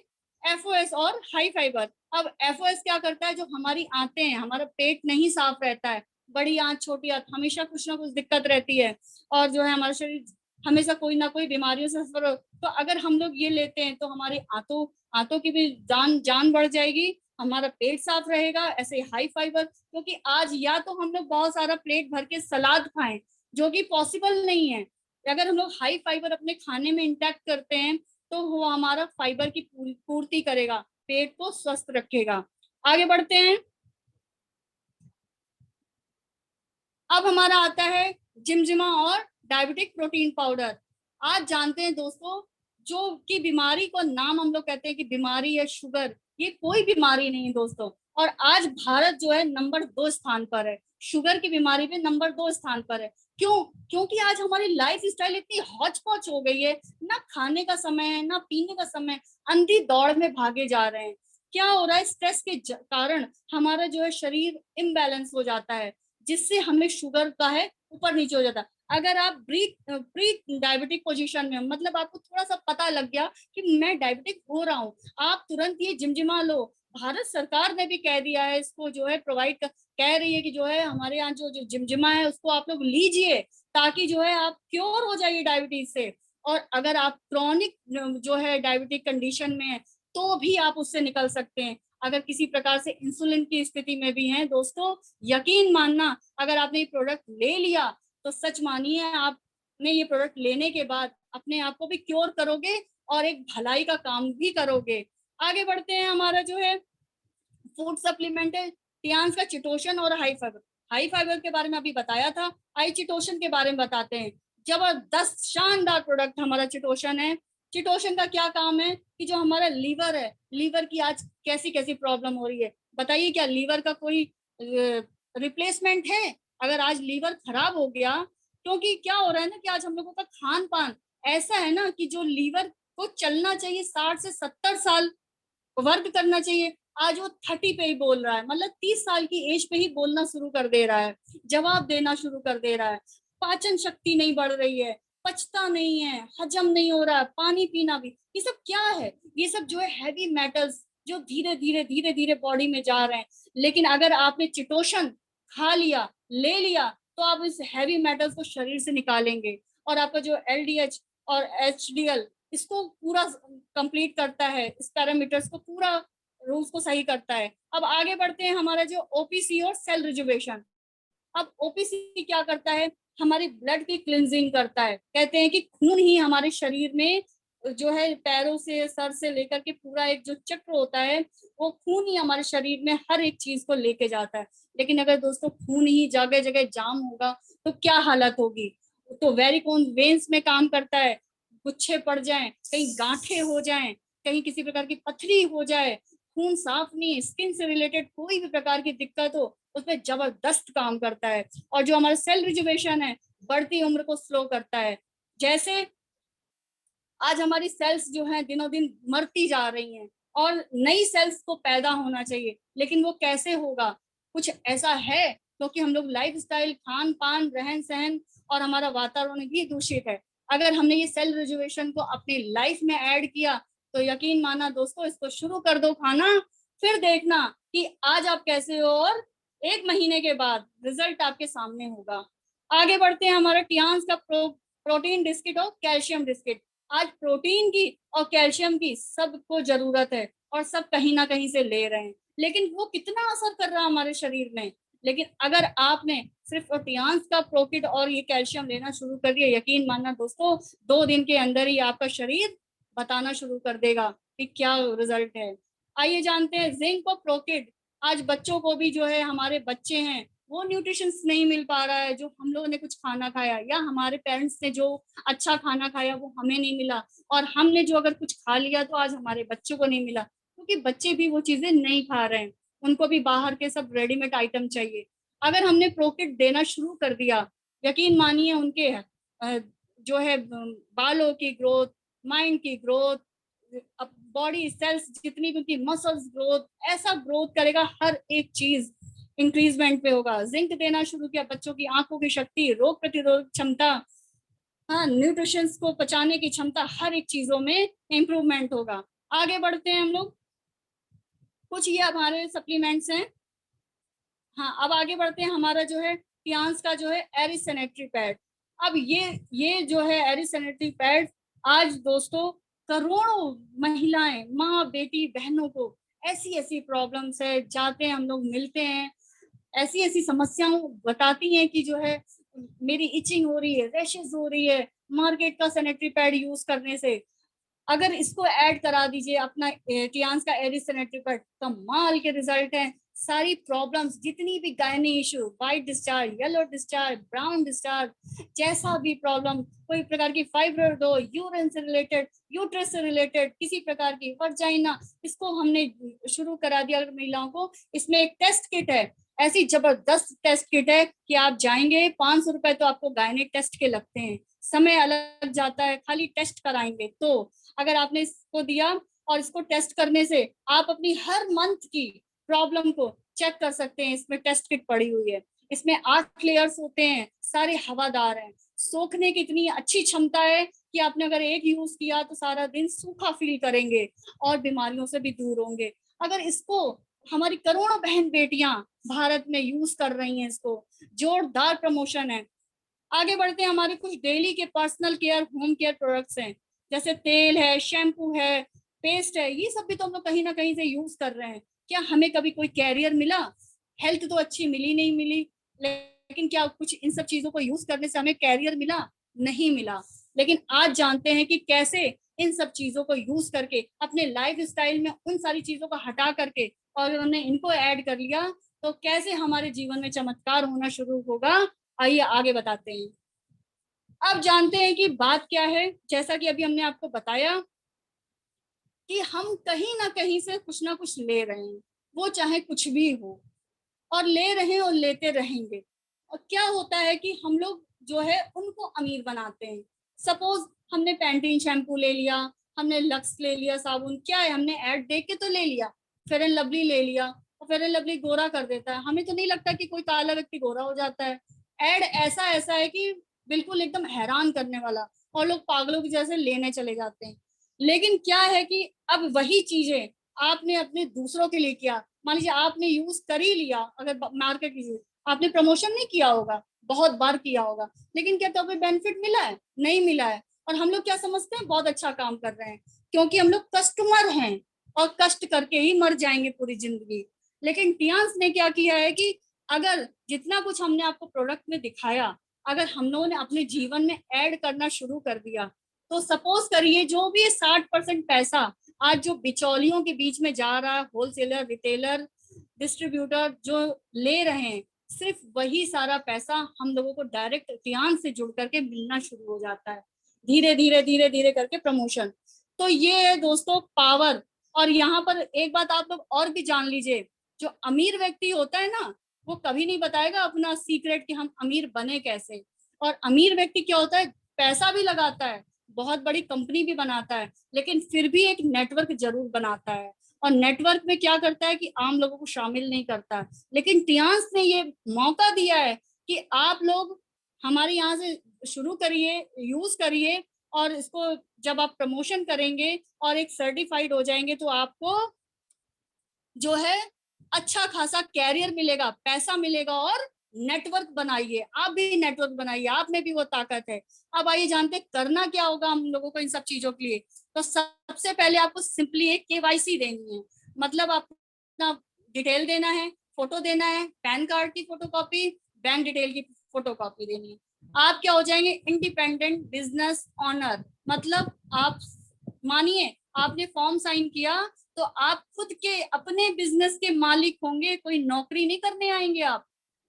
एफओएस और हाई फाइबर। अब एफओएस क्या करता है, जो हमारी आंतें हैं, हमारा पेट नहीं साफ रहता है, बड़ी आंत छोटी आंत, हमेशा कुछ ना कुछ दिक्कत रहती है, और जो है हमारा शरीर हमेशा कोई ना कोई बीमारियों से सफर हो। तो अगर हम लोग ये लेते हैं तो हमारी आंतों आंतों की भी जान जान बढ़ जाएगी, हमारा पेट साफ रहेगा। ऐसे हाई फाइबर, क्योंकि आज या तो हम लोग बहुत सारा प्लेट भर के सलाद खाएं, जो कि पॉसिबल नहीं है। अगर हम लोग हाई फाइबर अपने खाने में इंटैक्ट करते हैं तो वो हमारा फाइबर की पूर्ति करेगा, पेट को स्वस्थ रखेगा। आगे बढ़ते हैं। अब हमारा आता है जिमजिमा और डायबिटिक प्रोटीन पाउडर। आज जानते हैं दोस्तों, जो कि बीमारी को नाम हम लोग कहते हैं कि बीमारी है शुगर, ये कोई बीमारी नहीं है दोस्तों। और आज भारत जो है नंबर 2 स्थान पर है, शुगर की बीमारी पे नंबर 2 स्थान पर है। क्यों? क्योंकि आज हमारी लाइफ स्टाइल इतनी हौच पौच हो गई है, ना खाने का समय है ना पीने का समय, अंधी दौड़ में भागे जा रहे हैं। क्या हो रहा है? स्ट्रेस के कारण हमारा जो है शरीर इम्बैलेंस हो जाता है, जिससे हमें शुगर का है ऊपर नीचे हो जाता है। अगर आप प्री डायबिटिक पोजीशन में, मतलब आपको थोड़ा सा पता लग गया कि मैं डायबिटिक हो रहा हूँ, आप तुरंत ये जिमजिमा लो। भारत सरकार ने भी कह दिया है इसको, जो है कह रही है कि जो है हमारे यहाँ जो जिमजिमा है उसको आप लोग लीजिए, ताकि जो है आप क्योर हो जाइए डायबिटीज से। और अगर आप क्रॉनिक जो है डायबिटिक कंडीशन में है तो भी आप उससे निकल सकते हैं। अगर किसी प्रकार से इंसुलिन की स्थिति में भी हैं दोस्तों, यकीन मानना, अगर आपने ये प्रोडक्ट ले लिया तो सच मानिए आपने ये प्रोडक्ट लेने के बाद अपने आप को भी क्योर करोगे और एक भलाई का काम भी करोगे। आगे बढ़ते हैं। हमारा जो है फूड सप्लीमेंट है टियान्स का चिटोशन और हाई फाइबर। हाई फाइबर के बारे में अभी बताया था, आई चिटोशन के बारे में बताते हैं। जबरदस्त शानदार प्रोडक्ट हमारा चिटोशन है। चिटोशन का क्या काम है कि जो हमारा लीवर है, लीवर की आज कैसी कैसी प्रॉब्लम हो रही है, बताइए क्या लीवर का कोई रिप्लेसमेंट है? अगर आज लीवर खराब हो गया, क्योंकि क्या हो रहा है ना कि आज हम लोगों का खान पान ऐसा है ना कि जो लीवर को चलना चाहिए 60 से 70 साल वर्क करना चाहिए, आज वो 30 पे ही बोल रहा है, मतलब 30 साल की एज पे ही बोलना शुरू कर दे रहा है, जवाब देना शुरू कर दे रहा है। पाचन शक्ति नहीं बढ़ रही है, पचता नहीं है, हजम नहीं हो रहा है, पानी पीना भी, ये सब क्या है? ये सब जो है हैवी मेटल्स जो धीरे धीरे बॉडी में जा रहे हैं। लेकिन अगर आपने चिटोशन खा लिया, ले लिया, तो आप इस हैवी मेटल्स को शरीर से निकालेंगे, और आपका जो एलडीएच और एचडीएल इसको पूरा कंप्लीट करता है, इस पैरामीटर्स को पूरा रूल्स को सही करता है। अब आगे बढ़ते हैं। हमारा जो ओपीसी और सेल रिजुवेशन। अब ओपीसी क्या करता है? हमारी ब्लड की क्लिनजिंग करता है। कहते हैं कि खून ही हमारे शरीर में जो है पैरों से सर से लेकर के पूरा एक जो चक्र होता है, वो खून ही हमारे शरीर में हर एक चीज को लेके जाता है। लेकिन अगर दोस्तों खून ही जगह जगह जाम होगा तो क्या हालत होगी? तो वेरिकोन वेन्स में काम करता है, गुच्छे पड़ जाएं, कहीं गांठे हो जाएं, कहीं किसी प्रकार की पथरी हो जाए, खून साफ नहीं, स्किन से रिलेटेड कोई भी प्रकार की दिक्कत हो, उसमें जबरदस्त काम करता है। और जो हमारा सेल रिजुवेशन है, बढ़ती उम्र को स्लो करता है। जैसे आज हमारी सेल्स जो हैं दिनों दिन मरती जा रही हैं, और नई सेल्स को पैदा होना चाहिए, लेकिन वो कैसे होगा? कुछ ऐसा है, क्योंकि हम लोग लाइफ स्टाइल, खान पान, रहन सहन और हमारा वातावरण भी दूषित है। अगर हमने ये सेल रिजुवेशन को अपनी लाइफ में ऐड किया तो यकीन माना दोस्तों, इसको शुरू कर दो खाना, फिर देखना कि आज आप कैसे हो, और 1 महीने के बाद रिजल्ट आपके सामने होगा। आगे बढ़ते हैं। हमारा टियान्स का प्रोटीन बिस्किट और कैल्शियम बिस्किट। आज प्रोटीन की और कैल्शियम की सबको जरूरत है, और सब कहीं ना कहीं से ले रहे हैं, लेकिन वो कितना असर कर रहा है हमारे शरीर में? लेकिन अगर आपने सिर्फ टियान्स का प्रोटीन और ये कैल्शियम लेना शुरू कर दिया, यकीन मानना दोस्तों, 2 दिन के अंदर ही आपका शरीर बताना शुरू कर देगा कि क्या रिजल्ट है। आइए जानते हैं जिंक और प्रोटीन। आज बच्चों को भी जो है, हमारे बच्चे हैं वो न्यूट्रिशन नहीं मिल पा रहा है, जो हम लोगों ने कुछ खाना खाया या हमारे पेरेंट्स ने जो अच्छा खाना खाया वो हमें नहीं मिला, और हमने जो अगर कुछ खा लिया तो आज हमारे बच्चों को नहीं मिला, क्योंकि बच्चे भी वो चीजें नहीं खा रहे हैं, उनको भी बाहर के सब रेडीमेड आइटम चाहिए। अगर हमने प्रोकिट देना शुरू कर दिया, यकीन मानिए उनके जो है बालों की ग्रोथ, माइंड की ग्रोथ, बॉडी सेल्स जितनी भी उनकी मसल्स ग्रोथ, ऐसा ग्रोथ करेगा, हर एक चीज इंक्रीजमेंट पे होगा। जिंक देना शुरू किया, बच्चों की आंखों की शक्ति, रोग प्रतिरोधक क्षमता, हाँ, न्यूट्रिशन को पचाने की क्षमता, हर एक चीजों में इंप्रूवमेंट होगा। आगे बढ़ते हैं हम लोग। कुछ ये हमारे सप्लीमेंट्स हैं हाँ, अब आगे बढ़ते हैं। हमारा जो है टियान्स का जो है एरिस सैनिटरी पैड। अब ये जो है एरिस सैनिटरी पैड, आज दोस्तों करोड़ों महिलाएं, माँ बेटी बहनों को ऐसी ऐसी प्रॉब्लम्स है, जाते हैं हम लोग मिलते हैं, ऐसी ऐसी समस्याओं बताती हैं कि जो है मेरी इचिंग हो रही है, रैशेस हो रही है मार्केट का सैनिटरी पैड यूज करने से। अगर इसको ऐड करा दीजिए अपना टियान्स का एरिस सैनिटरी पैड, कमाल के रिजल्ट हैं। सारी प्रॉब्लम्स, जितनी भी gynae issue, white discharge, yellow discharge, brown discharge, जैसा भी प्रॉब्लम, कोई प्रकार की फाइब्रोइड हो, यूरिन से रिलेटेड, यूट्रस से रिलेटेड, किसी प्रकार की वर्जाइना, इसको हमने शुरू करा दिया महिलाओं को। इसमें एक टेस्ट किट है, ऐसी जबरदस्त टेस्ट किट है कि आप जाएंगे, 500 रुपए तो आपको गायनिक टेस्ट के लगते हैं, समय अलग जाता है, खाली टेस्ट कराएंगे तो। अगर आपने इसको दिया और इसको टेस्ट करने से आप अपनी हर मंथ की प्रॉब्लम को चेक कर सकते हैं। इसमें टेस्ट किट पड़ी हुई है, इसमें 8 लेयर्स होते हैं, सारे हवादार हैं, सोखने की इतनी अच्छी क्षमता है कि आपने अगर एक यूज किया तो सारा दिन सूखा फील करेंगे और बीमारियों से भी दूर होंगे। अगर इसको हमारी करोड़ों बहन बेटियां भारत में यूज कर रही हैं, इसको जोरदार प्रमोशन है। आगे बढ़ते हैं। हमारे कुछ डेली के personal care, home care products हैं, जैसे तेल है, शैम्पू है, पेस्ट है, ये सब भी तो हम लोग कहीं ना कहीं से यूज कर रहे हैं। क्या हमें कभी कोई कैरियर मिला? हेल्थ तो अच्छी मिली नहीं मिली, लेकिन क्या कुछ इन सब चीजों को यूज करने से हमें कैरियर मिला? नहीं मिला। लेकिन आज जानते हैं कि कैसे इन सब चीजों को यूज करके अपने लाइफ स्टाइल में उन सारी चीजों को हटा करके और हमने इनको ऐड कर लिया तो कैसे हमारे जीवन में चमत्कार होना शुरू होगा। आइए आगे बताते हैं। अब जानते हैं कि बात क्या है। जैसा कि अभी हमने आपको बताया कि हम कहीं ना कहीं से कुछ ना कुछ ले रहे हैं, वो चाहे कुछ भी हो, और ले रहे हैं और लेते रहेंगे। और क्या होता है कि हम लोग जो है उनको अमीर बनाते हैं। सपोज हमने पैंटीन शैम्पू ले लिया, हमने लक्स ले लिया साबुन, क्या है, हमने ऐड देख के तो ले लिया, फेयर एंड लवली ले लिया, और फेयर एंड लवली गोरा कर देता है। हमें तो नहीं लगता कि कोई काला व्यक्ति गोरा हो जाता है। ऐड ऐसा ऐसा है कि बिल्कुल एकदम हैरान करने वाला, और लोग पागलों की जैसे लेने चले जाते हैं। लेकिन क्या है कि अब वही चीजें आपने अपने दूसरों के लिए किया, मान लीजिए आपने यूज कर ही लिया, अगर मार्केट की आपने प्रमोशन नहीं किया होगा, बहुत बार किया होगा, लेकिन क्या कभी बेनिफिट मिला है? नहीं मिला है। और हम लोग क्या समझते हैं, बहुत अच्छा काम कर रहे हैं, क्योंकि हम लोग कस्टमर हैं और कष्ट करके ही मर जाएंगे पूरी जिंदगी। लेकिन टियान्स ने क्या किया है कि अगर जितना कुछ हमने आपको प्रोडक्ट में दिखाया, अगर हम लोगों ने अपने जीवन में ऐड करना शुरू कर दिया, तो सपोज करिए जो भी 60% पैसा आज जो बिचौलियों के बीच में जा रहा है, होलसेलर, रिटेलर, डिस्ट्रीब्यूटर जो ले रहे हैं, सिर्फ वही सारा पैसा हम लोगों को डायरेक्ट टियान्स से जुड़ करके मिलना शुरू हो जाता है। धीरे धीरे धीरे धीरे करके प्रमोशन। तो ये है दोस्तों पावर। और यहाँ पर एक बात आप लोग और भी जान लीजिए, जो अमीर व्यक्ति होता है ना, वो कभी नहीं बताएगा अपना सीक्रेट कि हम अमीर बने कैसे। और अमीर व्यक्ति क्या होता है, पैसा भी लगाता है, बहुत बड़ी कंपनी भी बनाता है, लेकिन फिर भी एक नेटवर्क जरूर बनाता है। और नेटवर्क में क्या करता है कि आम लोगों को शामिल नहीं करता। लेकिन टियान्स ने ये मौका दिया है कि आप लोग हमारे यहाँ से शुरू करिए, यूज करिए, और इसको जब आप प्रमोशन करेंगे और एक सर्टिफाइड हो जाएंगे तो आपको जो है अच्छा खासा कैरियर मिलेगा, पैसा मिलेगा। और नेटवर्क बनाइए, आप भी नेटवर्क बनाइए, आप में भी वो ताकत है। अब आइए जानते करना क्या होगा हम लोगों को इन सब चीजों के लिए। तो सबसे पहले आपको सिंपली एक केवाईसी देनी है, मतलब आप अपना डिटेल देना है, फोटो देना है, पैन कार्ड की फोटोकॉपी, बैंक डिटेल की फोटोकॉपी देनी है। आप क्या हो जाएंगे, इंडिपेंडेंट बिजनेस ऑनर। मतलब आप मानिए आपने फॉर्म साइन किया तो आप खुद के अपने बिजनेस के मालिक होंगे, कोई नौकरी नहीं करने आएंगे। आप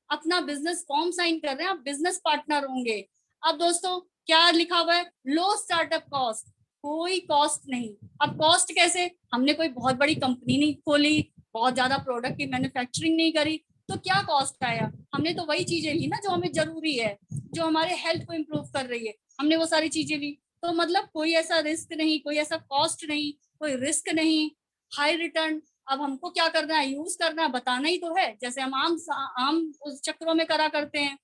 अपना बिजनेस फॉर्म साइन कर रहे हैं, आप बिजनेस पार्टनर होंगे। अब दोस्तों क्या लिखा हुआ है, लो स्टार्टअप कॉस्ट, कोई कॉस्ट नहीं। अब कॉस्ट कैसे, हमने कोई बहुत बड़ी कंपनी नहीं खोली, बहुत ज्यादा प्रोडक्ट की मैन्युफैक्चरिंग नहीं करी, तो क्या कॉस्ट आया, हमने तो वही चीजें ली ना जो हमें जरूरी है, जो हमारे हेल्थ को इम्प्रूव कर रही है, हमने वो सारी चीजें ली। तो मतलब कोई ऐसा रिस्क नहीं, कोई ऐसा कॉस्ट नहीं, कोई रिस्क नहीं, हाई रिटर्न। अब हमको क्या करना है, यूज करना है, बताना ही तो है, जैसे हम आम उस चक्रों में करा करते हैं।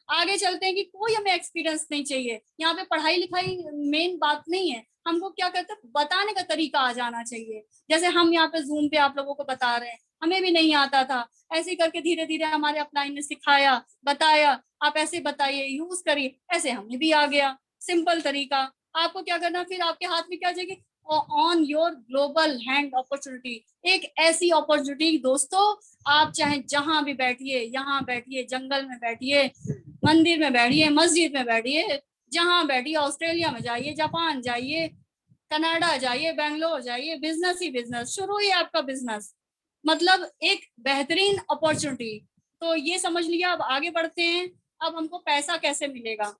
आगे चलते हैं कि कोई हमें एक्सपीरियंस नहीं चाहिए, यहाँ पे पढ़ाई लिखाई मेन बात नहीं है, हमको क्या कहते हैं बताने का तरीका आ जाना चाहिए। जैसे हम यहाँ पे जूम पे आप लोगों को बता रहे हैं, हमें भी नहीं आता था। ऐसे करके धीरे धीरे हमारे अपलाइन ने सिखाया, बताया, आप ऐसे बताइए, यूज करिए, ऐसे हमें भी आ गया। सिंपल तरीका। आपको क्या करना, फिर आपके हाथ में क्या आ जाएगी, on your global hand opportunity. एक ऐसी अपॉर्चुनिटी दोस्तों, आप चाहे जहां भी बैठिए, यहाँ बैठिए, जंगल में बैठिए, मंदिर में बैठिए, मस्जिद में बैठिए, जहां बैठिए, ऑस्ट्रेलिया में जाइए, जापान जाइए, कनाडा जाइए, बैंगलोर जाइए, बिजनेस ही बिजनेस, शुरू ही आपका बिजनेस। मतलब एक बेहतरीन अपॉर्चुनिटी। तो ये समझ लिया। अब आगे बढ़ते हैं। अब हमको पैसा कैसे मिलेगा।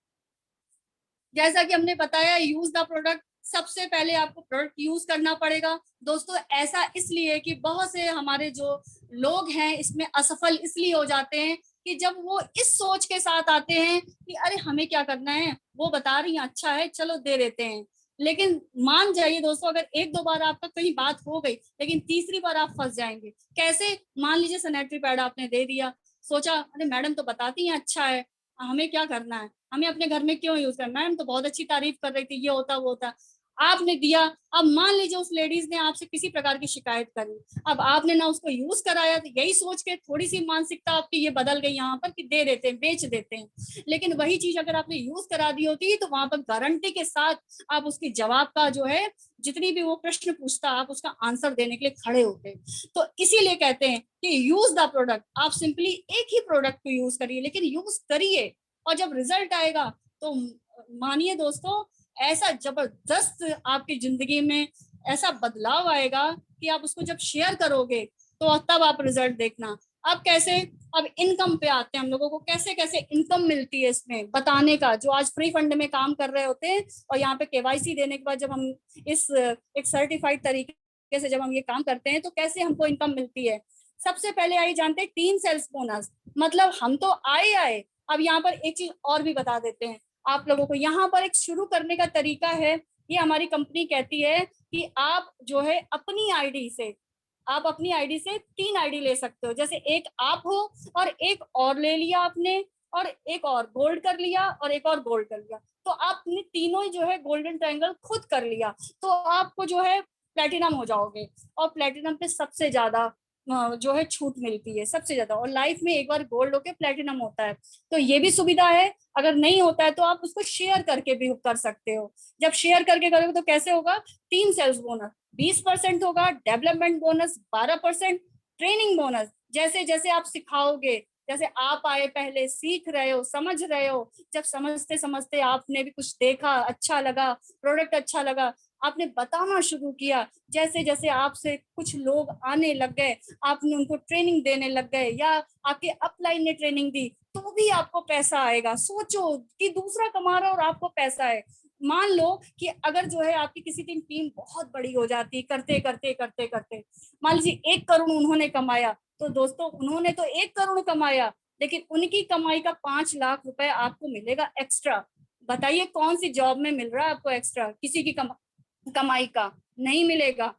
जैसा कि हमने बताया, यूज द प्रोडक्ट। सबसे पहले आपको प्रोडक्ट यूज करना पड़ेगा दोस्तों। ऐसा इसलिए कि बहुत से हमारे जो लोग हैं इसमें असफल इसलिए हो जाते हैं कि जब वो इस सोच के साथ आते हैं कि अरे हमें क्या करना है, वो बता रही हैं अच्छा है चलो दे देते हैं। लेकिन मान जाइए दोस्तों, अगर एक दो बार आपका कहीं बात हो गई, लेकिन तीसरी बार आप फंस जाएंगे। कैसे, मान लीजिए सैनिटरी पैड आपने दे दिया, सोचा अरे मैडम तो बताती हैं अच्छा है, हमें क्या करना है, हमें अपने घर में क्यों यूज करना, मैम तो बहुत अच्छी तारीफ कर रही थी, ये होता वो होता। आपने दिया। अब मान लीजिए उस लेडीज ने आपसे किसी प्रकार की शिकायत करी, अब आपने ना उसको यूज कराया, तो यही सोच के थोड़ी सी मानसिकता आपकी ये बदल गई यहाँ पर कि दे देते हैं, बेच देते हैं। लेकिन वही चीज अगर आपने यूज करा दी होती तो वहां पर गारंटी के साथ आप उसकी जवाब का जो है, जितनी भी वो प्रश्न पूछता आप उसका आंसर देने के लिए खड़े होते। तो इसीलिए कहते हैं कि यूज द प्रोडक्ट। आप सिंपली एक ही प्रोडक्ट को यूज करिए, लेकिन यूज करिए, और जब रिजल्ट आएगा तो मानिए दोस्तों, ऐसा जबरदस्त आपकी जिंदगी में ऐसा बदलाव आएगा कि आप उसको जब शेयर करोगे तो तब आप रिजल्ट देखना। अब कैसे, अब इनकम पे आते हैं हम लोगों को, कैसे कैसे इनकम मिलती है इसमें बताने का। जो आज फ्री फंड में काम कर रहे होते हैं और यहाँ पे केवाईसी देने के बाद जब हम इस एक सर्टिफाइड तरीके से जब हम ये काम करते हैं तो कैसे हमको इनकम मिलती है। सबसे पहले आइए जानते हैं 3 सेल्स बोनस। मतलब हम तो आए आए, अब यहाँ पर एक चीज और भी बता देते हैं आप लोगों को। यहाँ पर एक शुरू करने का तरीका है, ये हमारी कंपनी कहती है कि आप जो है अपनी आईडी से, आप अपनी आईडी से 3 आईडी ले सकते हो। जैसे एक आप हो और एक और ले लिया आपने, और एक और गोल्ड कर लिया, और एक और गोल्ड कर लिया, तो आपने तीनों ही जो है गोल्डन ट्रायंगल खुद कर लिया, तो आपको जो है प्लेटिनम हो जाओगे। और प्लेटिनम पे सबसे ज्यादा जो है छूट मिलती है सबसे ज्यादा, और लाइफ में एक बार गोल्ड होके प्लेटिनम होता है। तो ये भी सुविधा है। अगर नहीं होता है तो आप उसको शेयर करके भी कर सकते हो। जब शेयर करके करोगे तो कैसे होगा, 3 सेल्स बोनस 20% होगा, डेवलपमेंट बोनस 12%, ट्रेनिंग बोनस जैसे जैसे आप सिखाओगे, जैसे आप आए पहले सीख रहे हो, समझ रहे हो, जब समझते समझते आपने भी कुछ देखा, अच्छा लगा, प्रोडक्ट अच्छा लगा, आपने बताना शुरू किया, जैसे जैसे आपसे कुछ लोग आने लग गए, आपने उनको ट्रेनिंग देने लग गए, या आपके अपलाइन ने ट्रेनिंग दी, तो भी आपको पैसा आएगा। सोचो कि दूसरा कमा रहा है और आपको पैसा है। मान लो कि अगर जो है आपकी किसी दिन टीम बहुत बड़ी हो जाती, करते करते करते करते, मान लीजिए 1 करोड़ उन्होंने कमाया, तो दोस्तों उन्होंने तो 1 करोड़ कमाया, लेकिन उनकी कमाई का 5 लाख रुपए आपको मिलेगा एक्स्ट्रा। बताइए कौन सी जॉब में मिल रहा है आपको एक्स्ट्रा, किसी की कमाई का नहीं मिलेगा।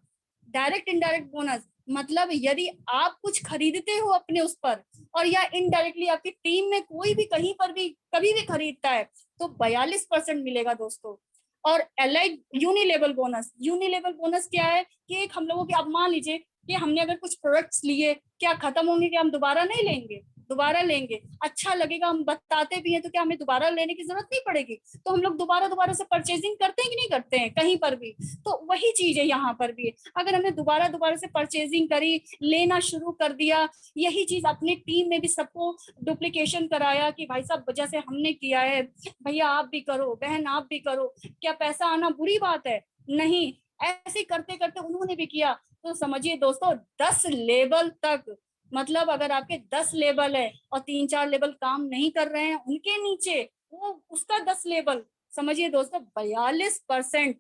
डायरेक्ट इनडायरेक्ट बोनस, मतलब यदि आप कुछ खरीदते हो अपने उस पर, और या इनडायरेक्टली आपकी टीम में कोई भी कहीं पर भी कभी भी खरीदता है, तो 42% मिलेगा दोस्तों। और एलाइड यूनिलेवल बोनस, यूनिलेवल बोनस क्या है कि एक हम लोगों के, अब मान लीजिए कि हमने अगर कुछ प्रोडक्ट्स लिए, क्या खत्म होंगे, क्या हम दोबारा नहीं लेंगे, दोबारा लेंगे, अच्छा लगेगा, हम बताते भी हैं, तो क्या हमें दोबारा लेने की जरूरत नहीं पड़ेगी। तो हम लोग दोबारा दोबारा से परचेजिंग करते हैं कि नहीं करते हैं कहीं पर भी। तो वही चीज है यहाँ पर भी, अगर हमने दोबारा दोबारा से परचेजिंग करी, लेना शुरू कर दिया, यही चीज अपनी टीम में भी सबको डुप्लीकेशन कराया कि भाई साहब जैसे हमने किया है, भैया आप भी करो, बहन आप भी करो, क्या पैसा आना बुरी बात है, नहीं। ऐसे करते करते उन्होंने भी किया। तो समझिए दोस्तों 10 लेवल तक, मतलब अगर आपके 10 लेवल है और 3-4 लेवल काम नहीं कर रहे हैं उनके नीचे, वो उसका 10 लेवल, समझिए दोस्तों 42%।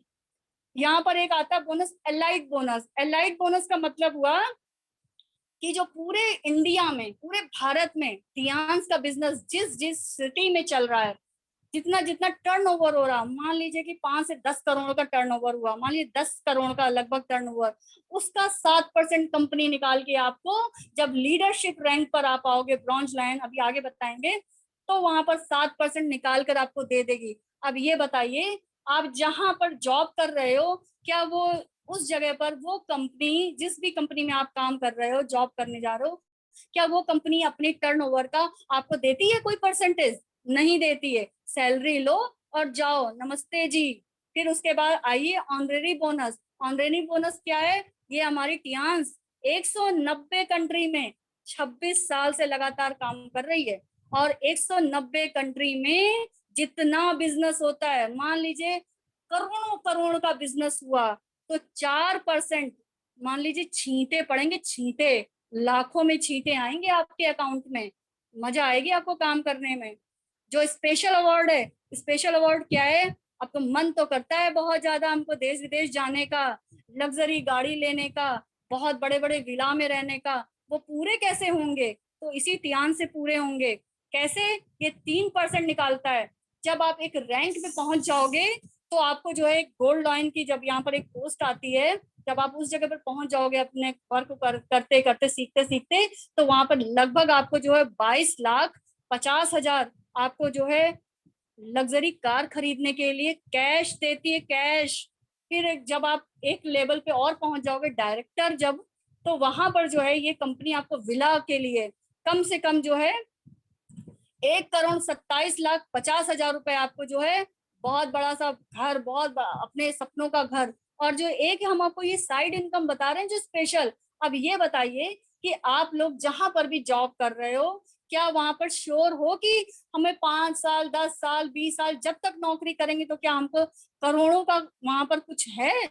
यहाँ पर एक आता है bonus, elite bonus. Elite bonus का मतलब हुआ कि जो पूरे इंडिया में, पूरे भारत में रियांस का बिजनेस जिस जिस सिटी में चल रहा है, जितना जितना टर्नओवर हो रहा, मान लीजिए कि 5 से 10 करोड़ का टर्नओवर हुआ, मान लीजिए 10 करोड़ का लगभग टर्नओवर, उसका 7% कंपनी निकाल के आपको, जब लीडरशिप रैंक पर आप आओगे, ब्रॉन्ज लाइन अभी आगे बताएंगे, तो वहां पर 7% निकाल कर आपको दे देगी। अब ये बताइए, आप जहां पर जॉब कर रहे हो, क्या वो उस जगह पर वो कंपनी, जिस भी कंपनी में आप काम कर रहे हो, जॉब करने जा रहे हो, क्या वो कंपनी अपनी टर्नओवर का आपको देती है कोई परसेंटेज? नहीं देती है। सैलरी लो और जाओ, नमस्ते जी। फिर उसके बाद आइए ऑनरेरी बोनस। ऑनरेरी बोनस क्या है? ये हमारी टियान्स 190 कंट्री में 26 साल से लगातार काम कर रही है, और 190 कंट्री में जितना बिजनेस होता है, मान लीजिए करोड़ों करोड़ का बिजनेस हुआ, तो 4%, मान लीजिए छींटे पड़ेंगे, छींटे, लाखों में छींटे आएंगे आपके अकाउंट में। मजा आएगी आपको काम करने में। जो स्पेशल अवार्ड है, स्पेशल अवार्ड क्या है? आपको मन तो करता है बहुत ज्यादा हमको देश विदेश जाने का, लग्जरी गाड़ी लेने का, बहुत बड़े बड़े विला में रहने का, वो पूरे कैसे होंगे? तो इसी ध्यान से पूरे होंगे। कैसे? ये 3% निकालता है। जब आप एक रैंक पे पहुंच जाओगे, तो आपको जो है गोल्ड लाइन की जब यहाँ पर एक पोस्ट आती है, जब आप उस जगह पर पहुंच जाओगे अपने वर्क करते करते, सीखते सीखते, तो वहां पर लगभग आपको जो है 22,50,000 आपको जो है लग्जरी कार खरीदने के लिए कैश देती है, कैश। फिर जब आप एक लेवल पे और पहुंच जाओगे, डायरेक्टर जब, तो वहां पर जो है ये कंपनी आपको विला के लिए कम से कम जो है 1,27,50,000 रुपए आपको जो है बहुत बड़ा सा घर, बहुत बड़ा, अपने सपनों का घर। और जो एक हम आपको ये साइड इनकम बता रहे हैं जो स्पेशल, अब ये बताइए कि आप लोग जहां पर भी जॉब कर रहे हो, क्या वहां पर श्योर हो कि हमें 5 साल, 10 साल, 20 साल जब तक नौकरी करेंगे तो क्या हमको करोड़ों का वहां पर कुछ है?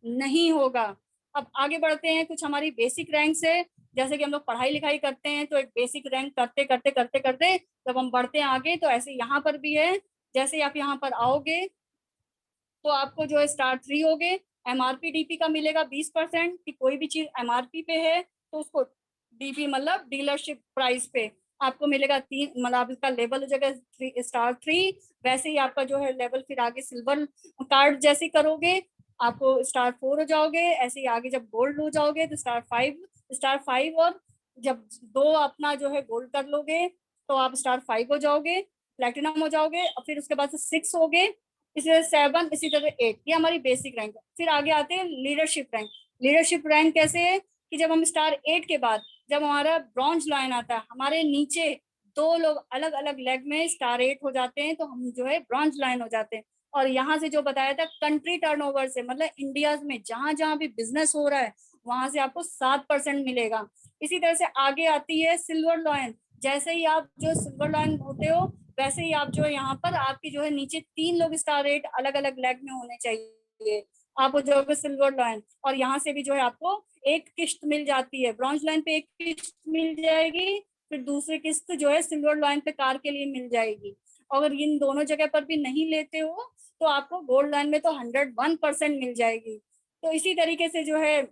नहीं होगा। अब आगे बढ़ते हैं, कुछ हमारी बेसिक रैंक से। जैसे कि हम लोग पढ़ाई लिखाई करते हैं, तो एक बेसिक रैंक करते करते करते करते जब हम बढ़ते हैं आगे, तो ऐसे यहाँ पर भी है। जैसे आप यहाँ पर आओगे, तो आपको जो है स्टार 3 हो गए। एमआरपी डीपी का मिलेगा 20%, कि कोई भी चीज एमआरपी पे है तो उसको डीपी मतलब डीलरशिप प्राइस पे आपको मिलेगा 3, मतलब इसका लेवल हो जाएगा स्टार 3। वैसे ही आपका जो है लेवल फिर आगे सिल्वर कार्ड जैसे करोगे, आपको स्टार 4 हो जाओगे। ऐसे ही आगे जब गोल्ड हो जाओगे तो स्टार 5, स्टार 5, और जब 2 अपना जो है गोल्ड कर लोगे, तो आप स्टार 5 हो जाओगे, प्लेटिनम हो जाओगे। और फिर उसके बाद से 6 हो गए, इसी तरह 7, इसी तरह 8। ये हमारी बेसिक रैंक है। फिर आगे आते हैं लीडरशिप रैंक। लीडरशिप रैंक कैसे है? कि जब हम स्टार 8 के बाद जब हमारा ब्रॉन्ज लाइन आता है, हमारे नीचे 2 लोग अलग अलग लेग में स्टार 8 हो जाते हैं, तो हम जो है ब्रॉन्ज लाइन हो जाते हैं। और यहाँ से जो बताया था कंट्री टर्नओवर से, मतलब इंडिया में जहां जहां भी बिजनेस हो रहा है, वहां से आपको 7% मिलेगा। इसी तरह से आगे आती है सिल्वर लाइन। जैसे ही आप जो सिल्वर लाइन होते हो, वैसे ही आप जो है यहाँ पर आपकी जो है नीचे 3 लोग स्टार 8 अलग अलग लेग में होने चाहिए, आप हो जाओगे सिल्वर लाइन। और यहाँ से भी जो है आपको एक किस्त मिल जाती है, ब्रॉन्ज लाइन पे एक किस्त मिल जाएगी, फिर दूसरी किस्त जो है सिल्वर लाइन पे कार के लिए मिल जाएगी। अगर इन दोनों जगह पर भी नहीं लेते हो, तो आपको गोल्ड लाइन में तो 101% मिल जाएगी। तो इसी तरीके से जो है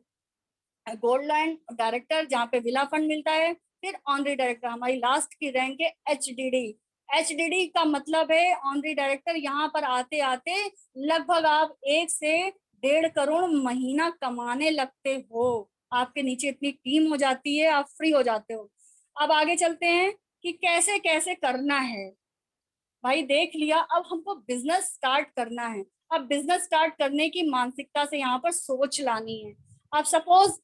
गोल्ड लाइन डायरेक्टर, जहाँ पे विला फंड मिलता है। फिर ऑनरी डायरेक्टर, हमारी लास्ट की रैंक है एचडीडी। एचडीडी का मतलब है ऑनरी डायरेक्टर। यहाँ पर आते आते लगभग आप 1 से 1.5 करोड़ महीना कमाने लगते हो। आपके नीचे इतनी टीम हो जाती है, आप फ्री हो जाते हो। अब आगे चलते हैं कि कैसे कैसे करना है। भाई देख लिया, अब हमको बिजनेस स्टार्ट करना है। अब बिजनेस स्टार्ट करने की मानसिकता से यहाँ पर सोच लानी है। अब सपोज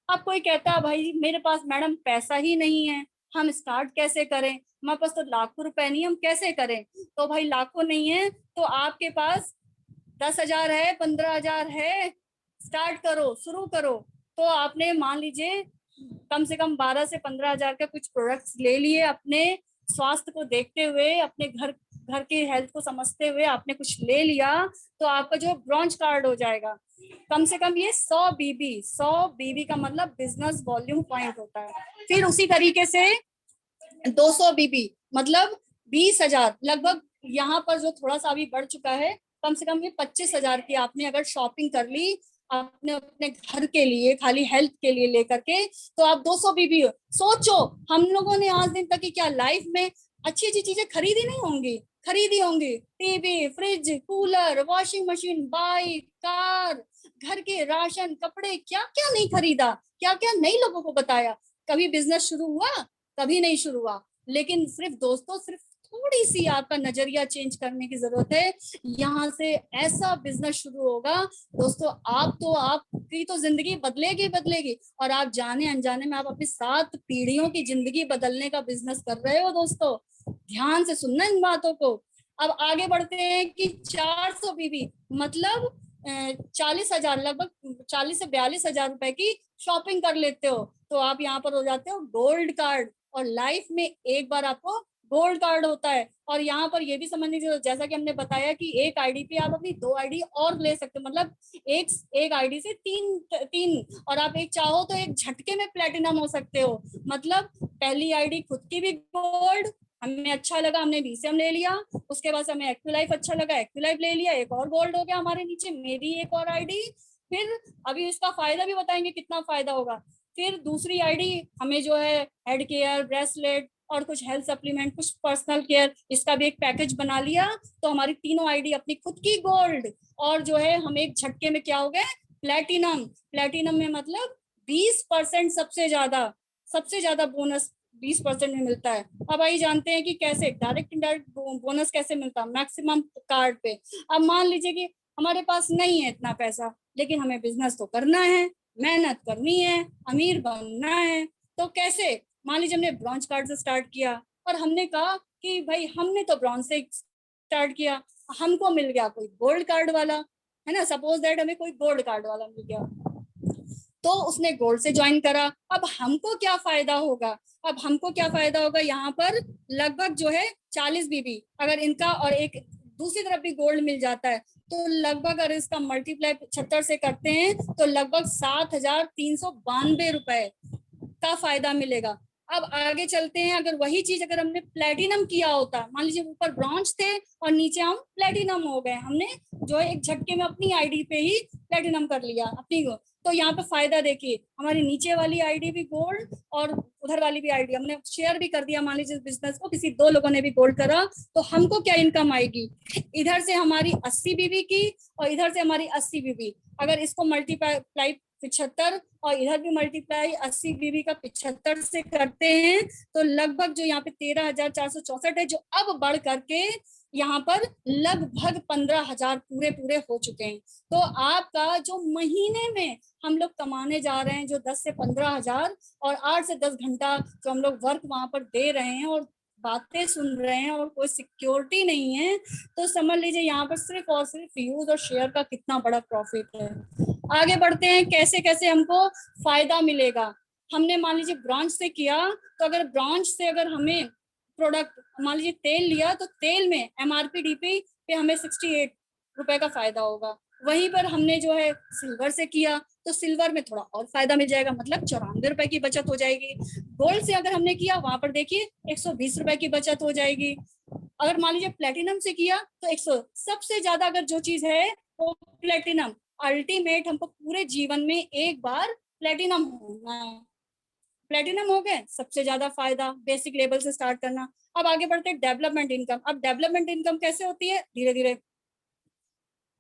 अब कोई कहता है भाई मेरे पास मैडम पैसा ही नहीं है, हम स्टार्ट कैसे करें, हमारे पास तो लाखों रुपए नहीं, हम कैसे करें? तो भाई लाखों नहीं है तो आपके पास 10,000 है, 15,000 है, स्टार्ट करो, शुरू करो। तो आपने मान लीजिए कम से कम 12 से 15 हजार का कुछ प्रोडक्ट्स ले लिए, अपने स्वास्थ्य को देखते हुए, अपने घर घर की हेल्थ को समझते हुए आपने कुछ ले लिया, तो आपका जो ब्रॉन्ज कार्ड हो जाएगा। कम से कम ये 100 बीबी, 100 बीबी का मतलब बिजनेस वॉल्यूम पॉइंट होता है। फिर उसी तरीके से 200 बीबी मतलब 20,000 लगभग। यहाँ पर जो थोड़ा सा अभी बढ़ चुका है, कम से कम ये 25,000 की आपने अगर शॉपिंग कर ली आपने अपने घर के लिए, खाली हेल्थ के लिए लेकर के, तो आप 200 बीबी हो। सोचो हम लोगों ने आज दिन तक की क्या लाइफ में अच्छी अच्छी चीजें खरीदी नहीं होंगी? खरीदी होंगी, TV, fridge, cooler, washing machine, bike, car, घर के राशन, कपड़े, क्या क्या नहीं खरीदा, क्या क्या नहीं लोगों को बताया। कभी बिजनेस शुरू हुआ? कभी नहीं शुरू हुआ। लेकिन सिर्फ दोस्तों, सिर्फ थोड़ी सी आपका नजरिया चेंज करने की जरूरत है। यहाँ से ऐसा बिजनेस शुरू होगा दोस्तों, आपकी तो जिंदगी बदलेगी बदलेगी, और आप जाने अनजाने में आप अपनी 7 पीढ़ियों की जिंदगी बदलने का बिजनेस कर रहे हो दोस्तों। ध्यान से सुनना इन बातों को। अब आगे बढ़ते हैं कि 400 बीबी मतलब 40,000, लगभग 40 से 42 हजार रुपए की शॉपिंग कर लेते हो, तो आप यहाँ पर हो जाते हो गोल्ड कार्ड। और लाइफ में एक बार आपको गोल्ड कार्ड होता है। और यहाँ पर ये भी समझने की जरूरत, जैसा कि हमने बताया कि एक आईडी पे आप अपनी 2 आईडी और ले सकते हो, मतलब एक एक आईडी से तीन तीन, और आप एक चाहो तो एक झटके में प्लेटिनम हो सकते हो। मतलब पहली आईडी खुद की भी गोल्ड, हमें अच्छा लगा हमने बीसीएम ले लिया, उसके बाद हमें एक्टिव अच्छा लगा एक्टिव ले लिया, एक और गोल्ड हो गया हमारे नीचे, मेरी एक और आईडी। फिर अभी इसका फायदा भी बताएंगे कितना फायदा होगा। फिर दूसरी आईडी हमें जो है हेड केयर, ब्रेसलेट और कुछ हेल्थ सप्लीमेंट, कुछ पर्सनल केयर, इसका भी एक पैकेज बना लिया, तो हमारी तीनों आईडी अपनी खुद की गोल्ड, और जो है हम एक झटके में क्या हो गए प्लेटिनम। प्लेटिनम में मतलब 20% सबसे ज्यादा बोनस 20% में मिलता है। अब आइए जानते हैं कि कैसे डायरेक्ट इनडायरेक्ट बोनस कैसे मिलता है मैक्सिमम कार्ड पे। अब मान लीजिए कि हमारे पास नहीं है इतना पैसा, लेकिन हमें बिजनेस तो करना है, मेहनत करनी है, अमीर बनना है, तो कैसे। मान लीजिए हमने ब्रॉन्ज कार्ड से स्टार्ट किया, और हमने कहा कि भाई हमने तो ब्रॉन्ज से स्टार्ट किया, हमको मिल गया कोई गोल्ड कार्ड वाला, है ना, सपोज दैट हमें कोई गोल्ड कार्ड वाला मिल गया, तो उसने गोल्ड से ज्वाइन करा। अब हमको क्या फायदा होगा, यहाँ पर लगभग जो है 40 बीबी अगर इनका और एक दूसरी तरफ भी गोल्ड मिल जाता है, तो लगभग अगर इसका मल्टीप्लाई 75 से करते हैं तो लगभग 7,392 रुपए का फायदा मिलेगा। अब आगे चलते हैं, अगर वही चीज अगर हमने प्लेटिनम किया होता, मान लीजिए ऊपर ब्रॉन्ज थे और नीचे हम प्लेटिनम हो गए, हमने जो है एक झटके में अपनी आईडी पे ही प्लेटिनम कर लिया अपनी, तो यहाँ पे फायदा देखिए, हमारी नीचे वाली आईडी भी गोल्ड और उधर वाली भी आईडी हमने शेयर भी कर दिया, मान लीजिए बिजनेस को किसी 2 लोगों ने भी गोल्ड करा, तो हमको क्या इनकम आएगी, इधर से हमारी 80 बीबी की और इधर से हमारी 80 बीबी, अगर इसको मल्टीप्लाई 75 और इधर भी मल्टीप्लाई 80 बीबी का 75 से करते हैं, तो लगभग जो यहाँ पे 13,464 है, जो अब बढ़ करके यहाँ पर लगभग 15,000 पूरे हो चुके हैं। तो आपका जो महीने में हम लोग कमाने जा रहे हैं जो 10 से 15,000 और 8 से 10 घंटा जो हम लोग वर्क वहां पर दे रहे हैं और बातें सुन रहे हैं और कोई सिक्योरिटी नहीं है, तो समझ लीजिए यहाँ पर सिर्फ और सिर्फ व्यूज और शेयर का कितना बड़ा प्रॉफिट है। आगे बढ़ते हैं, कैसे कैसे हमको फायदा मिलेगा। हमने मान लीजिए ब्रांच से किया, तो अगर ब्रांच से अगर हमें प्रोडक्ट मान लीजिए तेल लिया, तो तेल में एमआरपी डीपी पे हमें 68 रुपए का फायदा होगा। वहीं पर हमने जो है सिल्वर से किया, तो सिल्वर में थोड़ा और फायदा मिल जाएगा, मतलब 94 रुपए की बचत हो जाएगी। गोल्ड से अगर हमने किया, वहां पर देखिए 120 रुपए की बचत हो जाएगी। अगर मान लीजिए प्लेटिनम से किया तो 100, सबसे ज्यादा अगर जो चीज है वो प्लेटिनम, अल्टीमेट हमको पूरे जीवन में एक बार प्लेटिनम होना है। प्लेटिनम हो गए, सबसे ज्यादा फायदा बेसिक लेवल से स्टार्ट करना। अब आगे बढ़ते हैं डेवलपमेंट इनकम। अब डेवलपमेंट इनकम कैसे होती है, धीरे धीरे।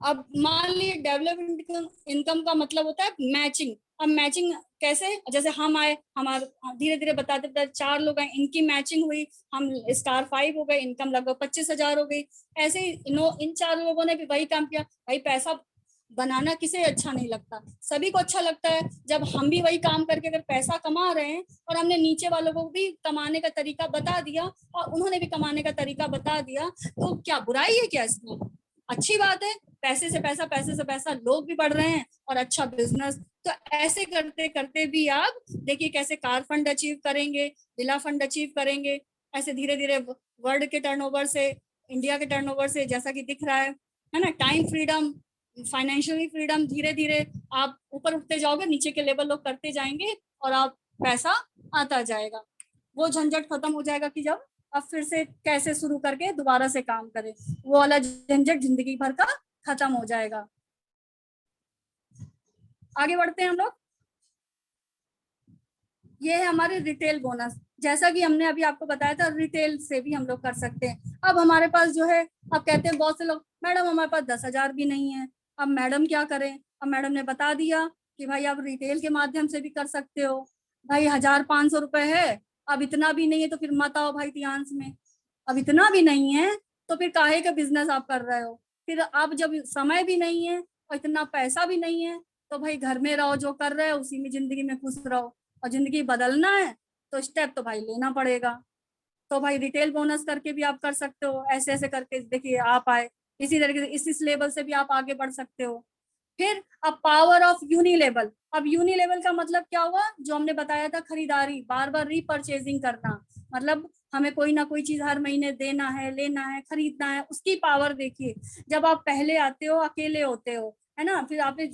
अब मान लीजिए डेवलपमेंट इनकम का मतलब होता है मैचिंग। अब मैचिंग कैसे, जैसे हम आए, हमारे धीरे धीरे बताते बताते 4 लोग आए, इनकी मैचिंग हुई, हम स्टार 5 हो गए, इनकम लगभग 25,000 हो गई। ऐसे ही इन 4 लोगों ने भी वही काम किया। भाई पैसा बनाना किसे अच्छा नहीं लगता, सभी को अच्छा लगता है। जब हम भी वही काम करके अगर पैसा कमा रहे हैं और हमने नीचे वालों को भी कमाने का तरीका बता दिया और उन्होंने भी कमाने का तरीका बता दिया, तो क्या बुराई है क्या इसमें, अच्छी बात है। पैसे से पैसा, पैसे से पैसा, लोग भी बढ़ रहे हैं और अच्छा बिजनेस। तो ऐसे करते करते भी आप देखिए कैसे कार फंड अचीव करेंगे, विला फंड अचीव करेंगे, ऐसे धीरे धीरे वर्ल्ड के टर्नओवर से, इंडिया के टर्नओवर से, जैसा कि दिख रहा है ना, टाइम फ्रीडम, फाइनेंशियली फ्रीडम, धीरे धीरे आप ऊपर उठते जाओगे, नीचे के लेवल लोग करते जाएंगे और आप पैसा आता जाएगा। वो झंझट खत्म हो जाएगा कि जब अब फिर से कैसे शुरू करके दोबारा से काम करें, वो वाला झंझट जिंदगी भर का खत्म हो जाएगा। आगे बढ़ते हैं हम लोग। ये है हमारे रिटेल बोनस, जैसा कि हमने अभी आपको बताया था, रिटेल से भी हम लोग कर सकते हैं। अब हमारे पास जो है, अब कहते हैं बहुत से लोग, मैडम हमारे पास 10,000 भी नहीं है, अब मैडम क्या करें। अब मैडम ने बता दिया कि भाई आप रिटेल के माध्यम से भी कर सकते हो। भाई 1,500 रुपए है, अब इतना भी नहीं है तो फिर मत आओ भाई तियांस में। अब इतना भी नहीं है तो फिर काहे का बिजनेस आप कर रहे हो? फिर अब जब समय भी नहीं है और इतना पैसा भी नहीं है तो भाई घर में रहो, जो कर रहे हो उसी में जिंदगी में खुश रहो। और जिंदगी बदलना है तो स्टेप तो भाई लेना पड़ेगा। तो भाई रिटेल बोनस करके भी आप कर सकते हो, ऐसे ऐसे करके देखिए आप आए, इसी तरीके से इस लेवल से भी आप आगे बढ़ सकते हो। फिर अब पावर ऑफ यूनिलेवल। अब यूनिलेवल का मतलब क्या हुआ, जो हमने बताया था, खरीदारी, बार बार रीपरचेजिंग करना, मतलब हमें कोई ना कोई चीज हर महीने देना है, लेना है, खरीदना है, उसकी पावर देखिए। जब आप पहले आते हो अकेले होते हो, है ना, फिर आपने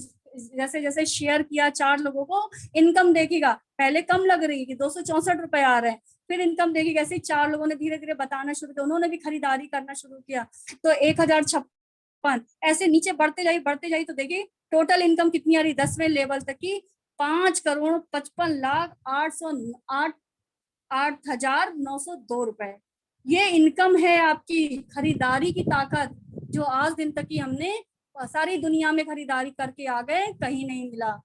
जैसे जैसे शेयर किया 4 लोगों को, इनकम देखिएगा पहले कम लग रही है कि 264 रुपए आ रहे हैं, फिर इनकम देखिए कैसे 4 लोगों ने धीरे धीरे बताना शुरू किया, उन्होंने भी खरीदारी करना शुरू किया, तो 1056, ऐसे नीचे बढ़ते जाइए तो देखिए टोटल इनकम कितनी आ रही, 10वें लेवल तक की 5,55,08,902 रुपए। ये इनकम है आपकी खरीदारी की ताकत, जो आज दिन तक की हमने सारी दुनिया में खरीदारी करके आ गए, कहीं नहीं मिला।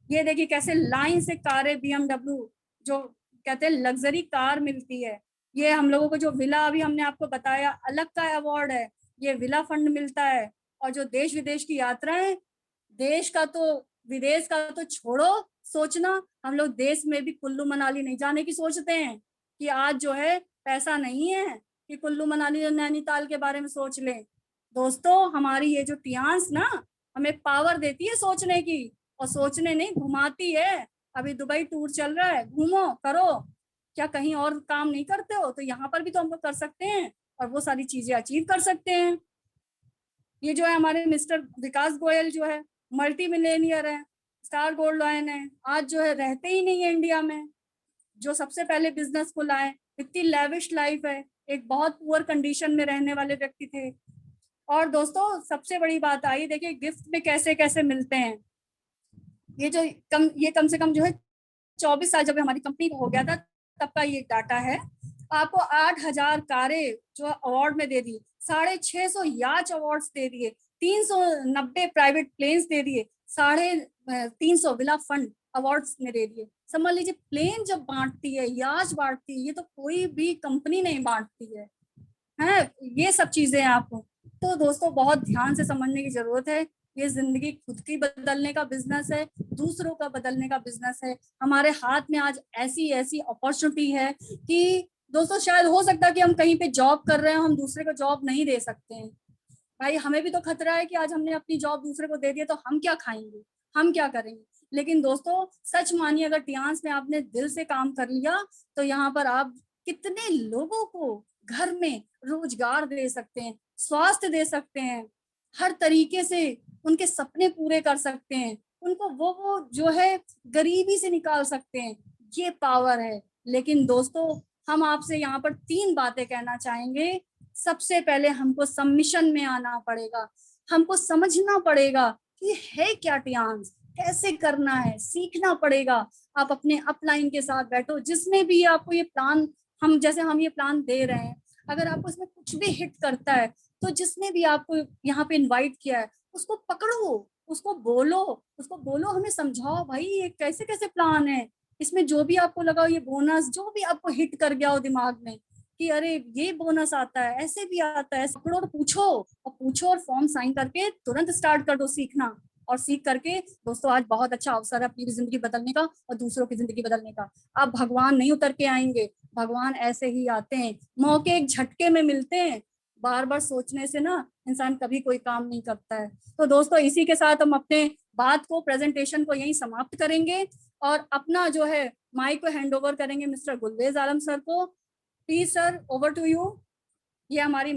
ये देखिए कैसे लाइन से कारें, BMW, जो कहते हैं लग्जरी कार मिलती है। ये हम लोगों को जो विला अभी हमने आपको बताया अलग का अवार्ड है, ये विला फंड मिलता है। और जो देश विदेश की यात्राएं, देश का तो विदेश का तो छोड़ो सोचना, हम लोग देश में भी कुल्लू मनाली नहीं जाने की सोचते हैं कि आज जो है पैसा नहीं है कि कुल्लू मनाली और नैनीताल के बारे में सोच लें। दोस्तों हमारी ये जो टियांस ना हमें पावर देती है सोचने की, और सोचने नहीं घुमाती है। अभी दुबई टूर चल रहा है, घूमो करो, क्या कहीं और काम नहीं करते हो? तो यहाँ पर भी तो हम लोग कर सकते हैं और वो सारी चीजें अचीव कर सकते हैं। ये जो है हमारे मिस्टर विकास गोयल जो है मल्टी मिलेनियर है, स्टार गोल्ड लॉयन है, आज जो है रहते ही नहीं है इंडिया में, जो सबसे पहले बिजनेस को लाए। इतनी लेविश लाइफ है, एक बहुत पुअर कंडीशन में रहने वाले व्यक्ति थे। और दोस्तों सबसे बड़ी बात आई, देखिए गिफ्ट में कैसे कैसे मिलते हैं। ये कम से कम जो है 24 साल जब हमारी कंपनी का हो गया था तब का ये डाटा है। आपको 8,000 कारें जो अवार्ड में दे दी, 650 याच अवार्ड्स दे दिए, 390 प्राइवेट प्लेन्स दे दिए, 350 विला फंड अवार्ड्स में दे दिए। समझ लीजिए प्लेन जब बांटती है, याच बांटती है, ये तो कोई भी कंपनी नहीं बांटती है ये सब चीजें आपको। तो दोस्तों बहुत ध्यान से समझने की जरूरत है। ये जिंदगी खुद की बदलने का बिजनेस है, दूसरों का बदलने का बिजनेस है। हमारे हाथ में आज ऐसी ऐसी अपॉर्चुनिटी है कि दोस्तों शायद हो सकता है कि हम कहीं पे जॉब कर रहे हैं, हम दूसरे को जॉब नहीं दे सकते हैं। भाई हमें भी तो खतरा है कि आज हमने अपनी जॉब दूसरे को दे दिया तो हम क्या खाएंगे, हम क्या करेंगे। लेकिन दोस्तों सच मानिए, अगर टियांस में आपने दिल से काम कर लिया तो यहाँ पर आप कितने लोगों को घर में रोजगार दे सकते हैं, स्वास्थ्य दे सकते हैं, हर तरीके से उनके सपने पूरे कर सकते हैं, उनको वो जो है गरीबी से निकाल सकते हैं। ये पावर है। लेकिन दोस्तों हम आपसे यहाँ पर 3 बातें कहना चाहेंगे। सबसे पहले हमको सबमिशन में आना पड़ेगा, हमको समझना पड़ेगा कि है क्या टियांस, कैसे करना है, सीखना पड़ेगा। आप अपने अपलाइन के साथ बैठो, जिसमें भी आपको ये प्लान, हम ये प्लान दे रहे हैं, अगर आपको इसमें कुछ भी हिट करता है तो जिसने भी आपको यहाँ पे इनवाइट किया है उसको पकड़ो, उसको बोलो हमें समझाओ भाई ये कैसे कैसे प्लान है। इसमें जो भी आपको लगा, ये बोनस जो भी आपको हिट कर गया हो दिमाग में कि अरे ये बोनस आता है, ऐसे भी आता है, पकड़ो और पूछो और फॉर्म साइन करके तुरंत स्टार्ट कर दो सीखना। और सीख करके दोस्तों आज बहुत अच्छा अवसर है अपनी जिंदगी बदलने का और दूसरों की जिंदगी बदलने का। अब भगवान नहीं उतर के आएंगे, भगवान ऐसे ही आते हैं, मौके एक झटके में मिलते हैं। बार बार सोचने से ना इंसान कभी कोई काम नहीं करता है। तो दोस्तों इसी के साथ हम अपने बात को, प्रेजेंटेशन को यहीं समाप्त करेंगे और अपना जो है माइक को हैंड ओवर करेंगे मिस्टर गुलवेज आलम सर को। Please sir, over to you. ये हमारी